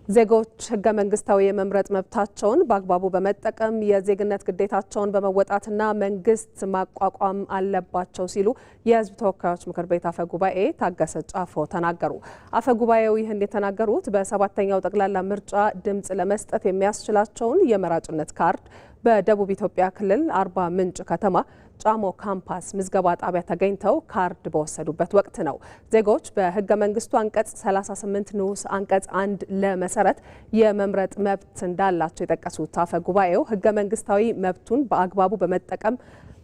S1: ዜጎች ህገ መንግስታዊ የመምረጥ መብታቸውን በአግባቡ በመጠቀም የዜግነት ግዴታቸውን በመወጣትና መንግስት ማቋቋም አለባቸው ሲሉ የህዝብ ተወካዮች ምክር ቤት አፈ ጉባኤ ታገሰ ጫፎ ተናገሩ። አፈ ጉባኤው ይህን የተናገሩት በሰባተኛው ጠቅላላ ምርጫ ድምጽ ለመስጠት የሚያስችላቸውን የመራጭነት ካርድ በደቡብ ኢትዮጵያ ክልል አርባ ምንጭ ከተማ ጫሞ ካምፓስ ምዝገባ ጣቢያ ተገኝተው ካርድ በወሰዱበት ወቅት ነው። ዜጎች በህገ መንግስቱ አንቀጽ 38 ንዑስ አንቀጽ 1 ለመሰረት የመምረጥ መብት እንዳላቸው የጠቀሱት አፈ ጉባኤው ህገ መንግስታዊ መብቱን በአግባቡ በመጠቀም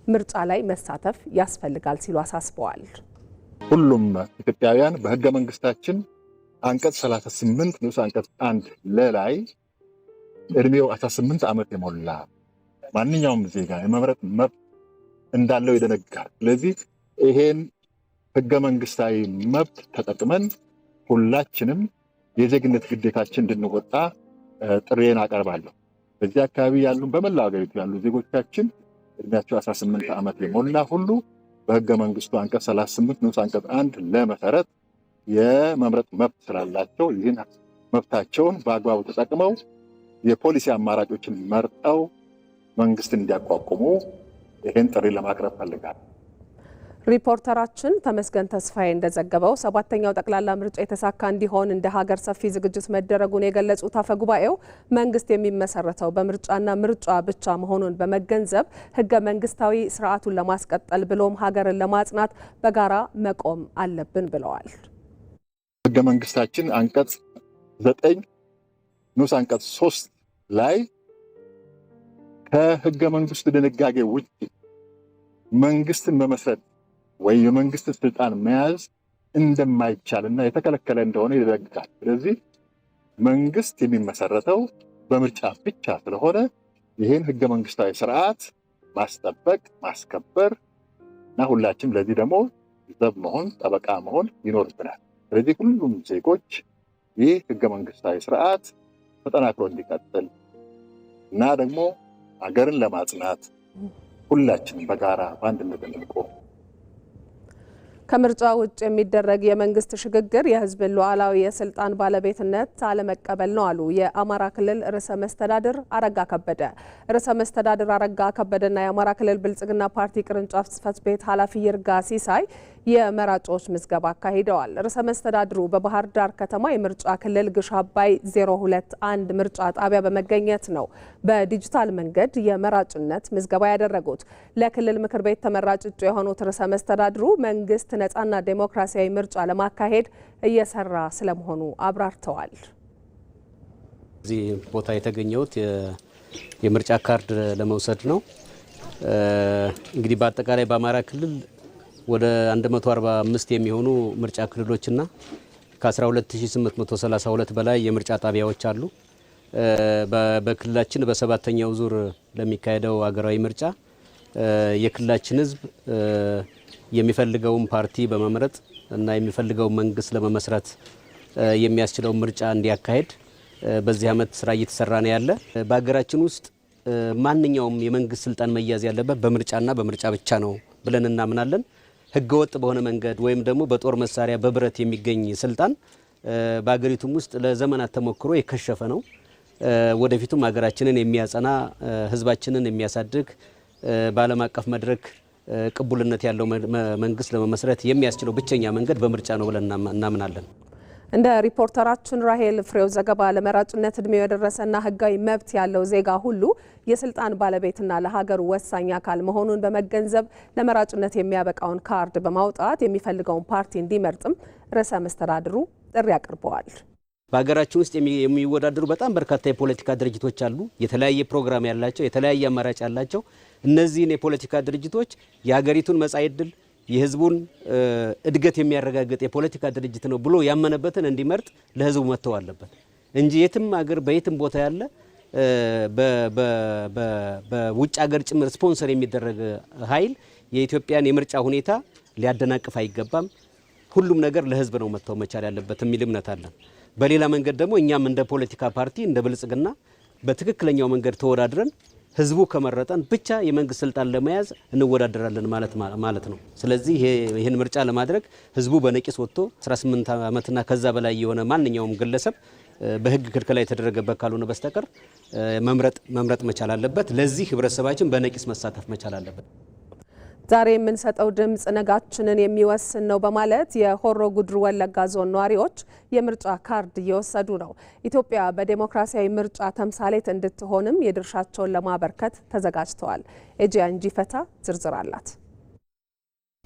S1: ምርጫ ላይ መሳተፍ ያስፈልጋል ሲሉ አሳስበዋል።
S19: ሁሉም ኢትዮጵያውያን በህገ መንግስታችን አንቀጽ 38 ንዑስ አንቀጽ 1 ለላይ እድሜው 18 ዓመት የሞላ ማንኛውም ዜጋ የመምረጥ መብት እንዳለው ይደነግጋል። ስለዚህ ይሄን ህገ መንግስታዊ መብት ተጠቅመን ሁላችንም የዜግነት ግዴታችን እንድንወጣ ጥሪዬን አቀርባለሁ። በዚህ አካባቢ ያሉ በመላው ሀገሪቱ ያሉ ዜጎቻችን እድሜያቸው 18 ዓመት የሞላ ሁሉ በህገ መንግስቱ አንቀጽ 38 ንዑስ አንቀጽ 1 ለመሰረት የመምረጥ መብት ስላላቸው ይህን መብታቸውን በአግባቡ ተጠቅመው የፖሊሲ አማራጮችን መርጠው መንግስት እንዲያቋቁሙ ይህን ጥሪ ለማቅረብ ፈልጋለሁ።
S1: ሪፖርተራችን ተመስገን ተስፋዬ እንደዘገበው ሰባተኛው ጠቅላላ ምርጫ የተሳካ እንዲሆን እንደ ሀገር ሰፊ ዝግጅት መደረጉን የገለጹት አፈ ጉባኤው መንግስት የሚመሰረተው በምርጫና ምርጫ ብቻ መሆኑን በመገንዘብ ህገ መንግስታዊ ስርዓቱን ለማስቀጠል ብሎም ሀገርን ለማጽናት በጋራ መቆም አለብን ብለዋል።
S19: ህገ መንግስታችን አንቀጽ 9 ንዑስ አንቀጽ 3 ላይ ከህገ መንግስቱ ድንጋጌ ውጭ መንግስትን መመስረት ወይ የመንግስት ስልጣን መያዝ እንደማይቻልና የተከለከለ እንደሆነ ይደነግጋል። ስለዚህ መንግስት የሚመሰረተው በምርጫ ብቻ ስለሆነ ይህን ህገ መንግስታዊ ስርዓት ማስጠበቅ፣ ማስከበር እና ሁላችንም ለዚህ ደግሞ ዘብ መሆን፣ ጠበቃ መሆን ይኖርብናል። ስለዚህ ሁሉም ዜጎች ይህ ህገ መንግስታዊ ስርዓት ተጠናክሮ እንዲቀጥል እና ደግሞ ሀገርን ለማጽናት ሁላችንም በጋራ በአንድነት እንቆም።
S1: ከምርጫ ውጭ የሚደረግ የመንግስት ሽግግር የህዝብን ሉዓላዊ የስልጣን ባለቤትነት አለመቀበል ነው አሉ የአማራ ክልል ርዕሰ መስተዳድር አረጋ ከበደ። ርዕሰ መስተዳድር አረጋ ከበደና የአማራ ክልል ብልጽግና ፓርቲ ቅርንጫፍ ጽህፈት ቤት ኃላፊ ይርጋ ሲሳይ የመራጮች ምዝገባ አካሂደዋል። ርዕሰ መስተዳድሩ በባህር ዳር ከተማ የምርጫ ክልል ግሽ አባይ 021 ምርጫ ጣቢያ በመገኘት ነው በዲጂታል መንገድ የመራጭነት ምዝገባ ያደረጉት። ለክልል ምክር ቤት ተመራጭ እጩ የሆኑት ርዕሰ መስተዳድሩ መንግስት ነጻና ዴሞክራሲያዊ ምርጫ ለማካሄድ እየሰራ ስለመሆኑ አብራርተዋል።
S14: እዚህ ቦታ የተገኘሁት የምርጫ ካርድ ለመውሰድ ነው። እንግዲህ በአጠቃላይ በአማራ ክልል ወደ 145 የሚሆኑ ምርጫ ክልሎችና ከ12832 በላይ የምርጫ ጣቢያዎች አሉ። በክልላችን በሰባተኛው ዙር ለሚካሄደው ሀገራዊ ምርጫ የክልላችን ህዝብ የሚፈልገውን ፓርቲ በመምረጥ እና የሚፈልገውን መንግስት ለመመስረት የሚያስችለው ምርጫ እንዲያካሄድ በዚህ ዓመት ስራ እየተሰራ ነው ያለ። በሀገራችን ውስጥ ማንኛውም የመንግስት ስልጣን መያዝ ያለበት በምርጫና በምርጫ ብቻ ነው ብለን እናምናለን። ህገወጥ በሆነ መንገድ ወይም ደግሞ በጦር መሳሪያ በብረት የሚገኝ ስልጣን በሀገሪቱም ውስጥ ለዘመናት ተሞክሮ የከሸፈ ነው። ወደፊቱም ሀገራችንን የሚያጸና ህዝባችንን የሚያሳድግ በዓለም አቀፍ መድረክ ቅቡልነት ያለው መንግስት ለመመስረት የሚያስችለው ብቸኛ መንገድ በምርጫ ነው ብለን እናምናለን።
S1: እንደ ሪፖርተራችን ራሄል ፍሬው ዘገባ ለመራጭነት እድሜው የደረሰና ህጋዊ መብት ያለው ዜጋ ሁሉ የስልጣን ባለቤትና ለሀገሩ ወሳኝ አካል መሆኑን በመገንዘብ ለመራጭነት የሚያበቃውን ካርድ በማውጣት የሚፈልገውን ፓርቲ እንዲመርጥም ርዕሰ መስተዳድሩ ጥሪ አቅርበዋል።
S14: በሀገራችን ውስጥ የሚወዳደሩ በጣም በርካታ የፖለቲካ ድርጅቶች አሉ። የተለያየ ፕሮግራም ያላቸው፣ የተለያየ አማራጭ ያላቸው። እነዚህን የፖለቲካ ድርጅቶች የሀገሪቱን መጻኢ ዕድል የህዝቡን እድገት የሚያረጋግጥ የፖለቲካ ድርጅት ነው ብሎ ያመነበትን እንዲመርጥ ለህዝቡ መተው አለበት እንጂ የትም ሀገር በየትም ቦታ ያለ በውጭ ሀገር ጭምር ስፖንሰር የሚደረግ ኃይል የኢትዮጵያን የምርጫ ሁኔታ ሊያደናቅፍ አይገባም። ሁሉም ነገር ለህዝብ ነው መተው መቻል ያለበት የሚል እምነት አለን። በሌላ መንገድ ደግሞ እኛም እንደ ፖለቲካ ፓርቲ እንደ ብልጽግና በትክክለኛው መንገድ ተወዳድረን ህዝቡ ከመረጠን ብቻ የመንግስት ስልጣን ለመያዝ እንወዳደራለን ማለት ነው። ስለዚህ ይህን ምርጫ ለማድረግ ህዝቡ በነቂስ ወጥቶ 18 ዓመትና ከዛ በላይ የሆነ ማንኛውም ግለሰብ በህግ ክልከላ የተደረገበት ካልሆነ በስተቀር መምረጥ መቻል አለበት። ለዚህ ህብረተሰባችን በነቂስ መሳተፍ መቻል አለበት።
S1: ዛሬ የምንሰጠው ድምጽ ነጋችንን የሚወስን ነው በማለት የሆሮ ጉድሩ ወለጋ ዞን ነዋሪዎች የምርጫ ካርድ እየወሰዱ ነው። ኢትዮጵያ በዴሞክራሲያዊ ምርጫ ተምሳሌት እንድትሆንም የድርሻቸውን ለማበርከት ተዘጋጅተዋል። ኤጂያን ጂፈታ ዝርዝር አላት።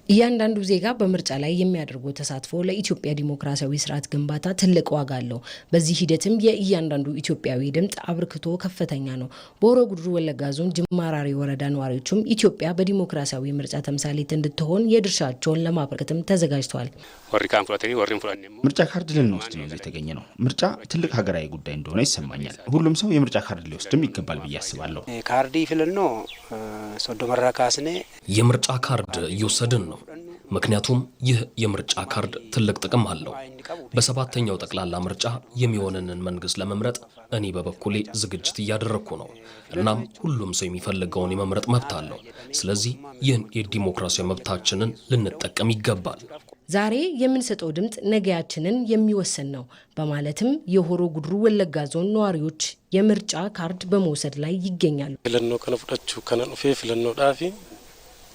S20: እያንዳንዱ ዜጋ በምርጫ ላይ የሚያደርገው ተሳትፎ ለኢትዮጵያ ዲሞክራሲያዊ ስርዓት ግንባታ ትልቅ ዋጋ አለው። በዚህ ሂደትም የእያንዳንዱ ኢትዮጵያዊ ድምጽ አብርክቶ ከፍተኛ ነው። በሆሮ ጉድሩ ወለጋ ዞን ጅማራሪ ወረዳ ነዋሪዎችም ኢትዮጵያ በዲሞክራሲያዊ ምርጫ ተምሳሌት እንድትሆን የድርሻቸውን ለማበርከትም ተዘጋጅተዋል።
S21: ምርጫ ካርድ ልንወስድ ነው የተገኘ ነው። ምርጫ ትልቅ ሀገራዊ ጉዳይ እንደሆነ ይሰማኛል። ሁሉም ሰው የምርጫ ካርድ ሊወስድም ይገባል ብዬ አስባለሁ።
S22: ካርዲ ፍልኖ ሶዶመራ ካስኔ
S23: የምርጫ ካርድ እየወሰድን ነው። ምክንያቱም ይህ የምርጫ ካርድ ትልቅ ጥቅም አለው። በሰባተኛው ጠቅላላ ምርጫ የሚሆነንን መንግስት ለመምረጥ እኔ በበኩሌ ዝግጅት እያደረግኩ ነው። እናም ሁሉም ሰው የሚፈልገውን የመምረጥ መብት አለው። ስለዚህ ይህን የዲሞክራሲያዊ መብታችንን ልንጠቀም ይገባል።
S20: ዛሬ የምንሰጠው ድምጽ ነገያችንን የሚወስን ነው በማለትም የሆሮ ጉድሩ ወለጋ ዞን ነዋሪዎች የምርጫ ካርድ በመውሰድ ላይ ይገኛሉ።
S24: ፍለኖ ከነፍዳቹ ከነኑ ፍለኖ ዳፊ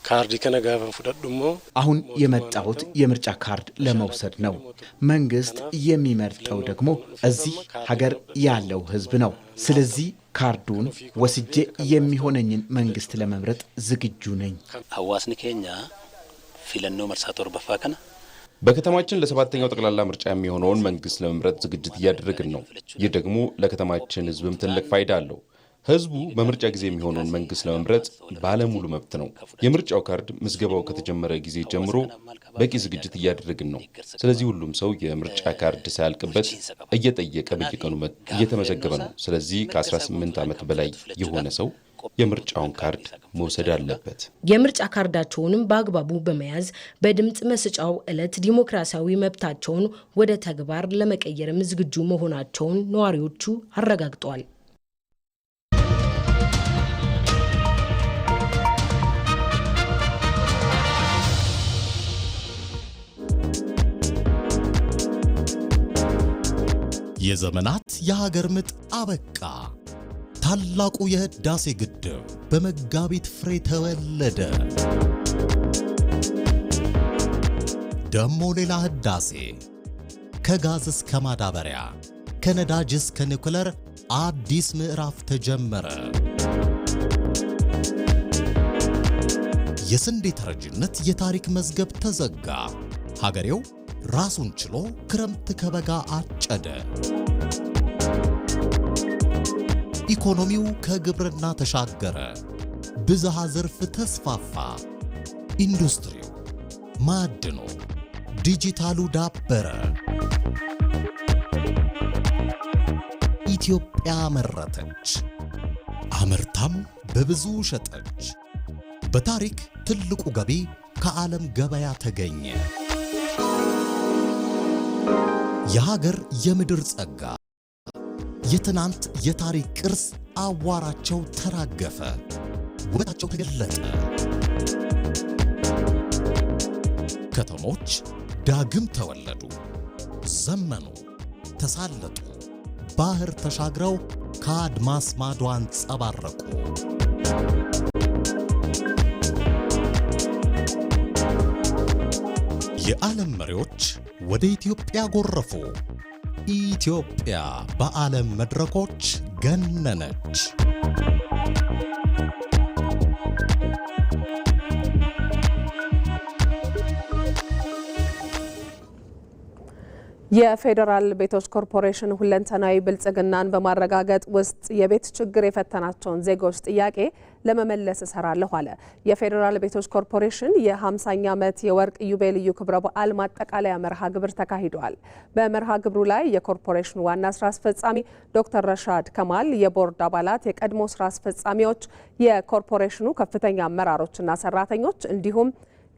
S24: ካርዲ ከነጋፈን ፍደዱሞ
S21: አሁን የመጣሁት የምርጫ ካርድ ለመውሰድ ነው። መንግስት የሚመርጠው ደግሞ እዚህ ሀገር ያለው ህዝብ ነው። ስለዚህ ካርዱን ወስጄ የሚሆነኝን መንግስት ለመምረጥ ዝግጁ ነኝ።
S22: ሐዋስኒ ኬኛ ፍለኖ መርሳቶር በፋከና
S25: በከተማችን ለሰባተኛው ጠቅላላ ምርጫ የሚሆነውን መንግስት ለመምረጥ ዝግጅት እያደረግን ነው። ይህ ደግሞ ለከተማችን ህዝብም ትልቅ ፋይዳ አለው። ህዝቡ በምርጫ ጊዜ የሚሆነውን መንግስት ለመምረጥ ባለሙሉ መብት ነው። የምርጫው ካርድ ምዝገባው ከተጀመረ ጊዜ ጀምሮ በቂ ዝግጅት እያደረግን ነው። ስለዚህ ሁሉም ሰው የምርጫ ካርድ ሳያልቅበት እየጠየቀ በየቀኑ እየተመዘገበ ነው። ስለዚህ ከ18 ዓመት በላይ የሆነ ሰው የምርጫውን ካርድ መውሰድ አለበት።
S20: የምርጫ ካርዳቸውንም በአግባቡ በመያዝ በድምጽ መስጫው ዕለት ዲሞክራሲያዊ መብታቸውን ወደ ተግባር ለመቀየርም ዝግጁ መሆናቸውን ነዋሪዎቹ አረጋግጠዋል።
S26: የዘመናት የሀገር ምጥ አበቃ። ታላቁ የህዳሴ ግድብ በመጋቢት ፍሬ ተወለደ። ደሞ ሌላ ህዳሴ ከጋዝ እስከ ማዳበሪያ፣ ከነዳጅ እስከ ኒውክለር አዲስ ምዕራፍ ተጀመረ። የስንዴ ተረጅነት የታሪክ መዝገብ ተዘጋ። ሀገሬው ራሱን ችሎ ክረምት ከበጋ አጨደ። ኢኮኖሚው ከግብርና ተሻገረ። ብዝሃ ዘርፍ ተስፋፋ። ኢንዱስትሪው፣ ማዕድኑ፣ ዲጂታሉ ዳበረ። ኢትዮጵያ መረተች፣ አምርታም በብዙ ሸጠች። በታሪክ ትልቁ ገቢ ከዓለም ገበያ ተገኘ። የሀገር የምድር ጸጋ፣ የትናንት የታሪክ ቅርስ አዋራቸው ተራገፈ፣ ውበታቸው ተገለጠ። ከተሞች ዳግም ተወለዱ፣ ዘመኑ፣ ተሳለጡ፣ ባህር ተሻግረው ከአድማስ ማዶ አንጸባረቁ። የዓለም መሪዎች ወደ ኢትዮጵያ ጎረፉ። ኢትዮጵያ በዓለም መድረኮች ገነነች።
S1: የፌዴራል ቤቶች ኮርፖሬሽን ሁለንተናዊ ብልጽግናን በማረጋገጥ ውስጥ የቤት ችግር የፈተናቸውን ዜጎች ጥያቄ ለመመለስ እሰራለሁ አለ። የፌዴራል ቤቶች ኮርፖሬሽን የ50ኛ ዓመት የወርቅ ኢዮቤልዩ ክብረ በዓል ማጠቃለያ መርሃ ግብር ተካሂዷል። በመርሃ ግብሩ ላይ የኮርፖሬሽኑ ዋና ስራ አስፈጻሚ ዶክተር ረሻድ ከማል፣ የቦርድ አባላት፣ የቀድሞ ስራ አስፈጻሚዎች፣ የኮርፖሬሽኑ ከፍተኛ አመራሮችና ሰራተኞች እንዲሁም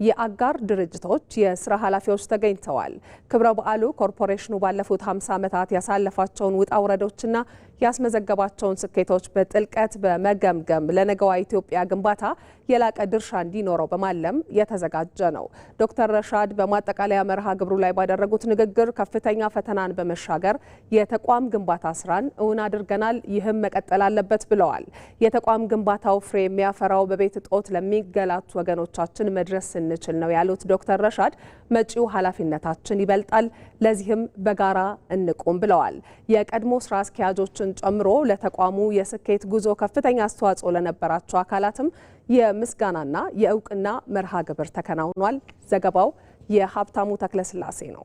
S1: የአጋር ድርጅቶች የስራ ኃላፊዎች ተገኝተዋል። ክብረ በዓሉ ኮርፖሬሽኑ ባለፉት 50 ዓመታት ያሳለፋቸውን ውጣ ውረዶችና ያስመዘገባቸውን ስኬቶች በጥልቀት በመገምገም ለነገዋ ኢትዮጵያ ግንባታ የላቀ ድርሻ እንዲኖረው በማለም የተዘጋጀ ነው። ዶክተር ረሻድ በማጠቃለያ መርሃ ግብሩ ላይ ባደረጉት ንግግር ከፍተኛ ፈተናን በመሻገር የተቋም ግንባታ ስራን እውን አድርገናል፣ ይህም መቀጠል አለበት ብለዋል። የተቋም ግንባታው ፍሬ የሚያፈራው በቤት እጦት ለሚገላቱ ወገኖቻችን መድረስ ስንችል ነው ያሉት ዶክተር ረሻድ መጪው ኃላፊነታችን ይበልጣል፣ ለዚህም በጋራ እንቁም ብለዋል። የቀድሞ ስራ አስኪያጆችን ጨምሮ ለተቋሙ የስኬት ጉዞ ከፍተኛ አስተዋጽኦ ለነበራቸው አካላትም የምስጋናና የእውቅና መርሃ ግብር ተከናውኗል። ዘገባው የሀብታሙ ተክለስላሴ ነው።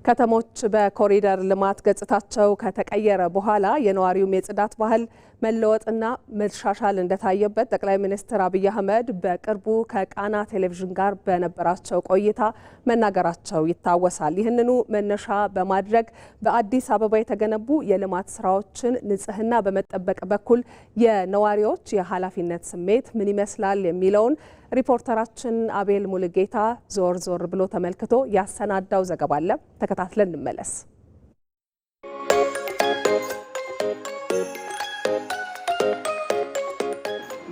S1: ከተሞች በኮሪደር ልማት ገጽታቸው ከተቀየረ በኋላ የነዋሪውም የጽዳት ባህል መለወጥና መሻሻል እንደታየበት ጠቅላይ ሚኒስትር አብይ አህመድ በቅርቡ ከቃና ቴሌቪዥን ጋር በነበራቸው ቆይታ መናገራቸው ይታወሳል። ይህንኑ መነሻ በማድረግ በአዲስ አበባ የተገነቡ የልማት ስራዎችን ንጽህና በመጠበቅ በኩል የነዋሪዎች የኃላፊነት ስሜት ምን ይመስላል የሚለውን ሪፖርተራችን አቤል ሙልጌታ ዞር ዞር ብሎ ተመልክቶ ያሰናዳው ዘገባ አለ። ተከታትለን እንመለስ።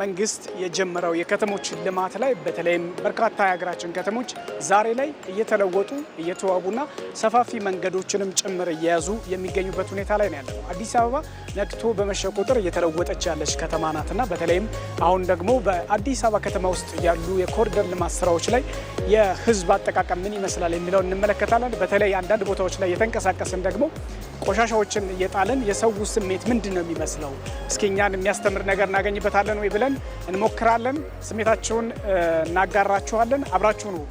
S2: መንግስት የጀመረው የከተሞች ልማት ላይ በተለይም በርካታ የሀገራችን ከተሞች ዛሬ ላይ እየተለወጡ እየተዋቡና ሰፋፊ መንገዶችንም ጭምር እየያዙ የሚገኙበት ሁኔታ ላይ ነው ያለው። አዲስ አበባ ነግቶ በመሸ ቁጥር እየተለወጠች ያለች ከተማ ናትና በተለይም አሁን ደግሞ በአዲስ አበባ ከተማ ውስጥ ያሉ የኮሪደር ልማት ስራዎች ላይ የህዝብ አጠቃቀም ምን ይመስላል የሚለውን እንመለከታለን። በተለይ አንዳንድ ቦታዎች ላይ የተንቀሳቀስን ደግሞ ቆሻሻዎችን እየጣልን የሰው ስሜት ምንድን ነው የሚመስለው፣ እስኪ እኛን የሚያስተምር ነገር እናገኝበታለን ወይ ብለን እንሞክራለን። ስሜታችሁን እናጋራችኋለን። አብራችሁ ነው።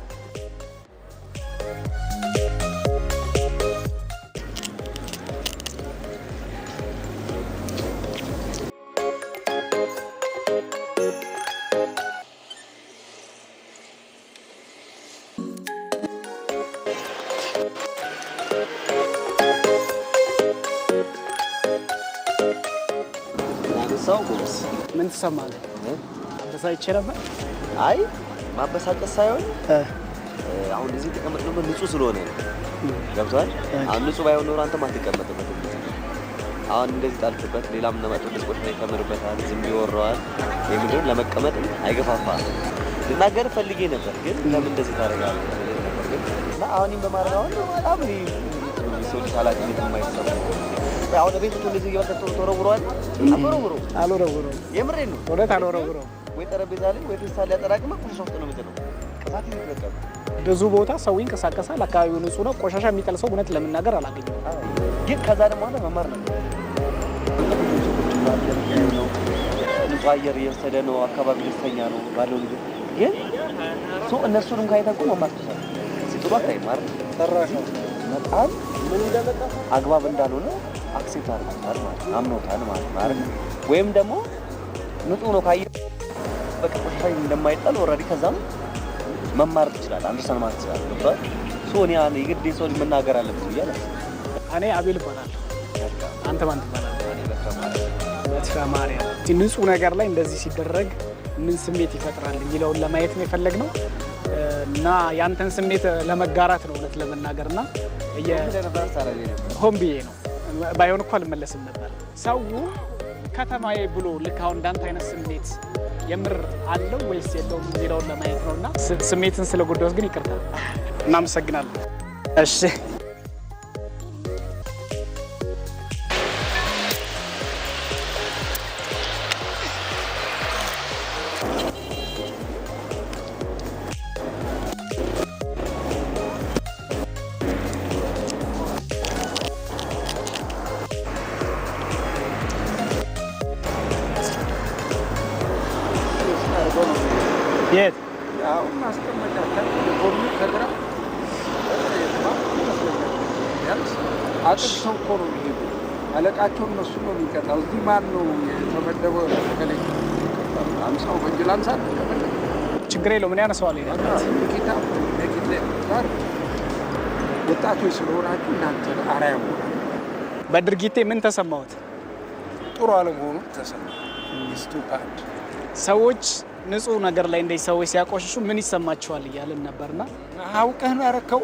S2: ምን ትሰማለህ? አበሳጭቼ ነበር?
S3: አይ ማበሳጨት ሳይሆን አሁን እዚህ ተቀመጥነው ንጹህ ስለሆነ ነው። ገብቷል? አሁን ንጹህ ባይሆን ኖሮ አንተ ማትቀመጥበት። አሁን እንደዚህ ጣልክበት ሌላም ለማጥቶ ድስቆች ላይ ተመርበታል፣ ዝም ይወራዋል። የምድር ለመቀመጥ አይገፋፋም። ልናገር ፈልጌ ነበር ግን ለምን እንደዚህ ታደርጋለህ ነበር ግን እና አሁንም በማረጋው በጣም ሰው ኃላፊነት የማይሰማው አሁን ቤቱ እንደዚህ እየወጣ ተወረውሯል። አልወረውረው የምሬን ነው።
S2: ወዴት አልወረውረው?
S3: ወይ ጠረጴዛ ላይ ወይ ፌስታል ላይ ያጠራቅመ ቆሻሻ ውስጥ ነው የሚጥለው። ቅጣት ይፈቀዳል።
S2: ብዙ ቦታ ሰው ይንቀሳቀሳል። አካባቢው ንጹህ ነው። ቆሻሻ የሚጥል ሰው እውነት ለመናገር አላገኘም።
S3: ግን ከዛ ደግሞ አለ መማር ነው። ንጹህ አየር እየወሰደ ነው። አካባቢ ደስተኛ ነው ባለው ልጅ ግን ሰው እነሱንም ካይተቁ መማር ተሰራ ሲጥሩ አታይማር ተራሽ በጣም ምን እንደመጣ አግባብ እንዳልሆነ አክሴፕት አድርጎታል ማለት አምኖታል ማለት ነው። ወይም ደግሞ ንጹህ ነው ካየ በቃ ቆሻሻ እንደማይጣል ኦልሬዲ ከዛም መማር ይችላል። አንደርስታንድ ማለት ይችላል። ገብቷል? ሶኒ ያን የግድ ሰው መናገር አለበት ይላል።
S2: እኔ አቤል እባላለሁ። አንተ ማን ትባላለህ? በትራ ማርያም። ንጹህ ነገር ላይ እንደዚህ ሲደረግ ምን ስሜት ይፈጥራል የሚለውን ለማየት ነው የፈለግነው እና ያንተን ስሜት ለመጋራት ነው እውነት ለመናገርና ሆን ብዬ ነው። ባይሆን እኮ አልመለስም ነበር። ሰው ከተማዬ ብሎ ልክ አሁን እንዳንተ አይነት ስሜት የምር አለው ወይስ የለውም የሚለውን ለማየት ነውና ስሜትን ስለጎዳሁት ግን ይቅርታ። እናመሰግናለን። እሺ የት
S4: አሁን ማስቀመጫ ከቆሙ ከግራ አጥር ሰው እኮ ነው የሚሄዱ። አለቃቸው እነሱ ነው የሚቀጣው። እዚህ ማን ነው የተመደበው? ተከለኝ አምሳው በጅላንሳ
S2: ችግር የለውም። ምን ያነሳዋል? ጌታ ጋር ወጣቶች ስለሆናችሁ እናንተ አርአያ መሆን። በድርጊቴ ምን ተሰማሁት?
S4: ጥሩ አለመሆኑ ተሰማ።
S2: ሰዎች ንጹህ ነገር ላይ እንደዚህ ሰዎች ሲያቆሽሹ ምን ይሰማቸዋል እያልን ነበርና
S4: አውቀህ ነው ያረከው?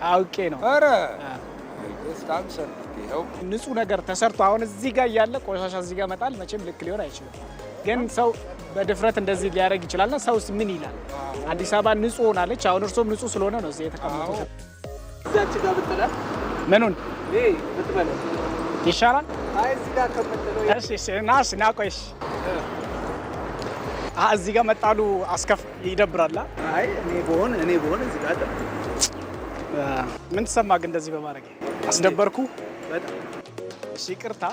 S2: አውቄ ነው።
S4: ኧረ
S2: ንጹህ ነገር ተሰርቶ አሁን እዚህ ጋር እያለ ቆሻሻ እዚህ ጋር መጣል መቼም ልክ ሊሆን አይችልም። ግን ሰው በድፍረት እንደዚህ ሊያደርግ ይችላልና ሰውስ ምን ይላል? አዲስ አበባ ንጹህ ሆናለች። አሁን እርሶም ንጹህ ስለሆነ ነው እዚህ የተቀመጡት።
S4: እዛች ጋር ብትላት
S2: ምኑን
S4: ብትበላ
S2: ይሻላል?
S4: አይ እዚህ ጋር ከምትለው
S2: እሺ ና ቆይሽ እዚህ ጋር መጣሉ አስከፍ ይደብራል።
S4: አይ እኔ በሆን እዚህ ጋር
S2: ምን ተሰማ ግን እንደዚህ በማድረግ አስደበርኩ?
S4: በጣም
S2: እሺ ይቅርታ።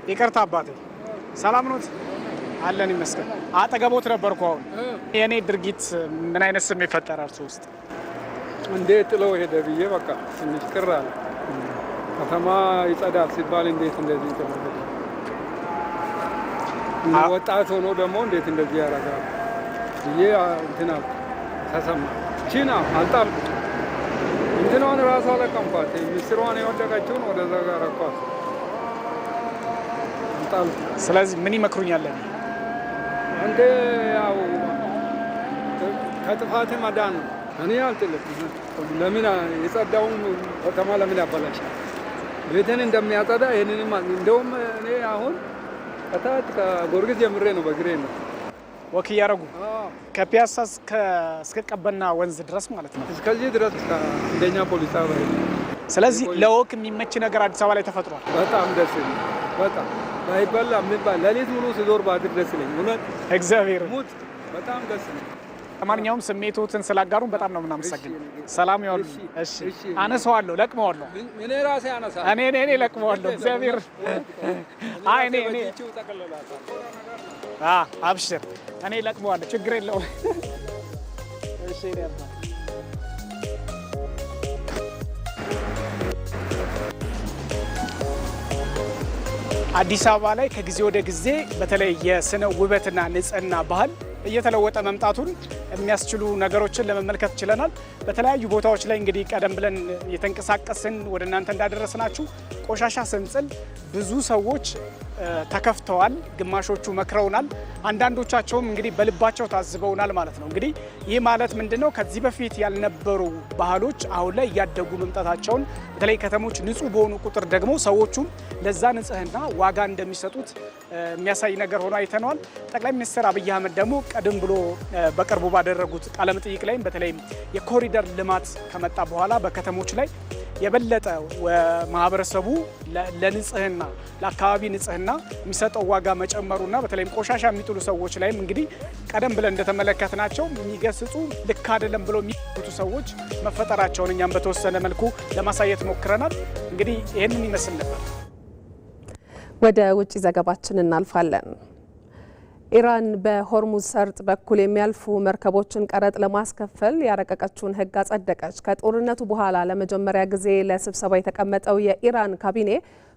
S2: ይቅርታ አባቴ። ሰላም ኖት? አለን ይመስገን። አጠገቦት ነበርኩ። አሁን የኔ ድርጊት ምን አይነት ስሜት ፈጠረ እርሱ ውስጥ?
S4: እንዴት ጥለው ሄደ ብዬ በቃ ትንሽ ቅር አለ። ከተማ ይጸዳል ሲባል እንዴት እንደዚህ ተመለከተ? ወጣት ሆኖ ደግሞ እንዴት እንደዚህ ያደርጋል ብዬ እንትና ተሰማ። ቺና አልጣልኩ እንትኗን ራሷ ለቀምኳት። ምስሯን የወደቀችውን ወደዛ ጋር ረኳት አልጣልኩ።
S2: ስለዚህ ምን ይመክሩኛል?
S4: አንተ ያው ከጥፋት መዳን ነው። እኔ አልጥልም። ለምን የጸዳውን ከተማ ለምን ያበላሻል? ቤትን እንደሚያጸዳ ይህንንም እንደውም እኔ አሁን ከታች ከጎርጊስ ጀምሬ ነው በግሬ ነው
S2: ወክ እያደረጉ ከፒያሳ እስከ ቀበና ወንዝ ድረስ ማለት ነው።
S4: እስከዚህ ድረስ አንደኛ ፖሊስ ጣቢያ።
S2: ስለዚህ ለወክ የሚመች ነገር አዲስ አበባ ላይ ተፈጥሯል።
S4: በጣም ደስ ይላል። በጣም ባይበላ ምን ባል ለሊት ሙሉ ስዞር ባድር ደስ ይለኝ። እውነት
S2: እግዚአብሔር
S4: ሙት በጣም ደስ ይላል።
S2: ለማንኛውም ስሜቶትን ስላጋሩን በጣም ነው የምናመሰግነው። ሰላም ይሁን። እሺ አነሳዋለሁ፣ ለቅመዋለሁ።
S4: እኔ ራሴ አነሳለሁ።
S2: እኔ ለቅመዋለሁ። እግዚአብሔር አይ እኔ አብሽር፣ እኔ ለቅመዋለሁ። ችግር የለውም። እሺ ነባ አዲስ አበባ ላይ ከጊዜ ወደ ጊዜ በተለይ የስነ ውበትና ንጽህና ባህል እየተለወጠ መምጣቱን የሚያስችሉ ነገሮችን ለመመልከት ችለናል። በተለያዩ ቦታዎች ላይ እንግዲህ ቀደም ብለን የተንቀሳቀስን ወደ እናንተ እንዳደረስናችሁ ቆሻሻ ስንጥል ብዙ ሰዎች ተከፍተዋል። ግማሾቹ መክረውናል። አንዳንዶቻቸውም እንግዲህ በልባቸው ታዝበውናል ማለት ነው። እንግዲህ ይህ ማለት ምንድነው? ከዚህ በፊት ያልነበሩ ባህሎች አሁን ላይ እያደጉ መምጣታቸውን በተለይ ከተሞች ንጹህ በሆኑ ቁጥር ደግሞ ሰዎቹም ለዛ ንጽህና ዋጋ እንደሚሰጡት የሚያሳይ ነገር ሆኖ አይተነዋል። ጠቅላይ ሚኒስትር አብይ አህመድ ደግሞ ቀደም ብሎ በቅርቡ ባደረጉት ቃለ መጠይቅ ላይም በተለይም የኮሪደር ልማት ከመጣ በኋላ በከተሞች ላይ የበለጠ ማህበረሰቡ ለንጽህና ለአካባቢ ንጽህና የሚሰጠው ዋጋ መጨመሩና በተለይም ቆሻሻ የሚጥሉ ሰዎች ላይም እንግዲህ ቀደም ብለን እንደተመለከትናቸው የሚገስጹ ልክ አይደለም ብሎ የሚሉት ሰዎች መፈጠራቸውን እኛም በተወሰነ መልኩ ለማሳየት ሞክረናል። እንግዲህ ይህንን ይመስል ነበር።
S1: ወደ ውጭ ዘገባችን እናልፋለን። ኢራን በሆርሙዝ ሰርጥ በኩል የሚያልፉ መርከቦችን ቀረጥ ለማስከፈል ያረቀቀችውን ሕግ አጸደቀች። ከጦርነቱ በኋላ ለመጀመሪያ ጊዜ ለስብሰባ የተቀመጠው የኢራን ካቢኔ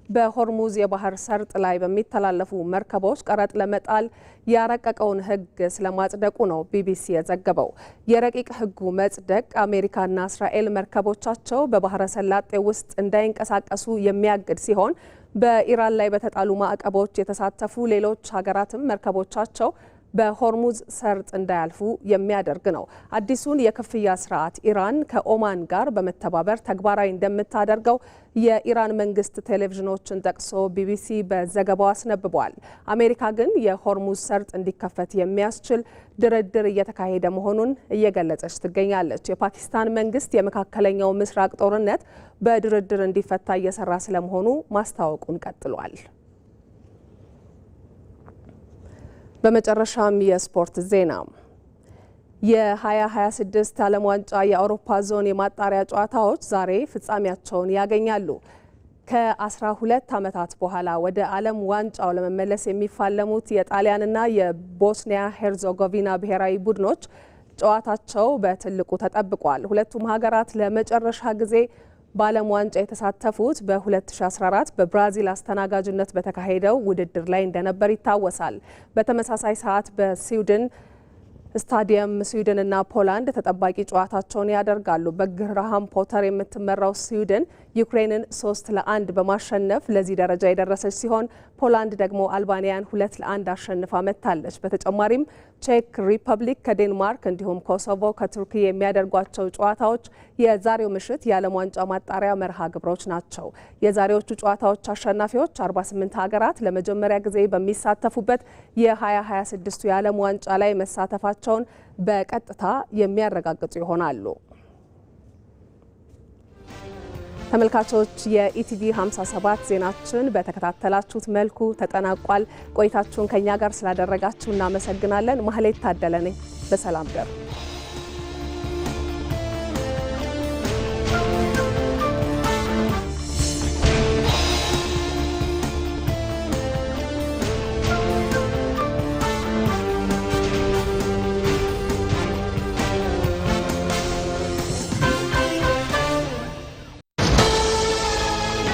S1: በሆርሙዝ የባህር ሰርጥ ላይ በሚተላለፉ መርከቦች ቀረጥ ለመጣል ያረቀቀውን ሕግ ስለማጽደቁ ነው ቢቢሲ የዘገበው። የረቂቅ ሕጉ መጽደቅ አሜሪካና እስራኤል መርከቦቻቸው በባህረ ሰላጤ ውስጥ እንዳይንቀሳቀሱ የሚያግድ ሲሆን በኢራን ላይ በተጣሉ ማዕቀቦች የተሳተፉ ሌሎች ሀገራትም መርከቦቻቸው በሆርሙዝ ሰርጥ እንዳያልፉ የሚያደርግ ነው። አዲሱን የክፍያ ስርዓት ኢራን ከኦማን ጋር በመተባበር ተግባራዊ እንደምታደርገው የኢራን መንግስት ቴሌቪዥኖችን ጠቅሶ ቢቢሲ በዘገባው አስነብቧል። አሜሪካ ግን የሆርሙዝ ሰርጥ እንዲከፈት የሚያስችል ድርድር እየተካሄደ መሆኑን እየገለጸች ትገኛለች። የፓኪስታን መንግስት የመካከለኛው ምስራቅ ጦርነት በድርድር እንዲፈታ እየሰራ ስለመሆኑ ማስታወቁን ቀጥሏል። በመጨረሻም የስፖርት ዜና። የ2026 ዓለም ዋንጫ የአውሮፓ ዞን የማጣሪያ ጨዋታዎች ዛሬ ፍጻሜያቸውን ያገኛሉ። ከ12 ዓመታት በኋላ ወደ ዓለም ዋንጫው ለመመለስ የሚፋለሙት የጣሊያንና የቦስኒያ ሄርዞጎቪና ብሔራዊ ቡድኖች ጨዋታቸው በትልቁ ተጠብቋል። ሁለቱም ሀገራት ለመጨረሻ ጊዜ በዓለም ዋንጫ የተሳተፉት በ2014 በብራዚል አስተናጋጅነት በተካሄደው ውድድር ላይ እንደነበር ይታወሳል። በተመሳሳይ ሰዓት በስዊድን ስታዲየም ስዊድንና ፖላንድ ተጠባቂ ጨዋታቸውን ያደርጋሉ። በግራሃም ፖተር የምትመራው ስዊድን ዩክሬንን 3-1 በማሸነፍ ለዚህ ደረጃ የደረሰች ሲሆን ፖላንድ ደግሞ አልባኒያን 2-1 አሸንፋ መጥታለች። በተጨማሪም ቼክ ሪፐብሊክ ከዴንማርክ እንዲሁም ኮሶቮ ከቱርኪ የሚያደርጓቸው ጨዋታዎች የዛሬው ምሽት የዓለም ዋንጫ ማጣሪያ መርሃ ግብሮች ናቸው። የዛሬዎቹ ጨዋታዎች አሸናፊዎች 48 ሀገራት ለመጀመሪያ ጊዜ በሚሳተፉበት የ2026 የዓለም ዋንጫ ላይ መሳተፋቸውን በቀጥታ የሚያረጋግጡ ይሆናሉ። ተመልካቾች የኢቲቪ 57 ዜናችን በተከታተላችሁት መልኩ ተጠናቋል። ቆይታችሁን ከኛ ጋር ስላደረጋችሁ እናመሰግናለን። ማህሌት ታደለ ነኝ። በሰላም ደሩ።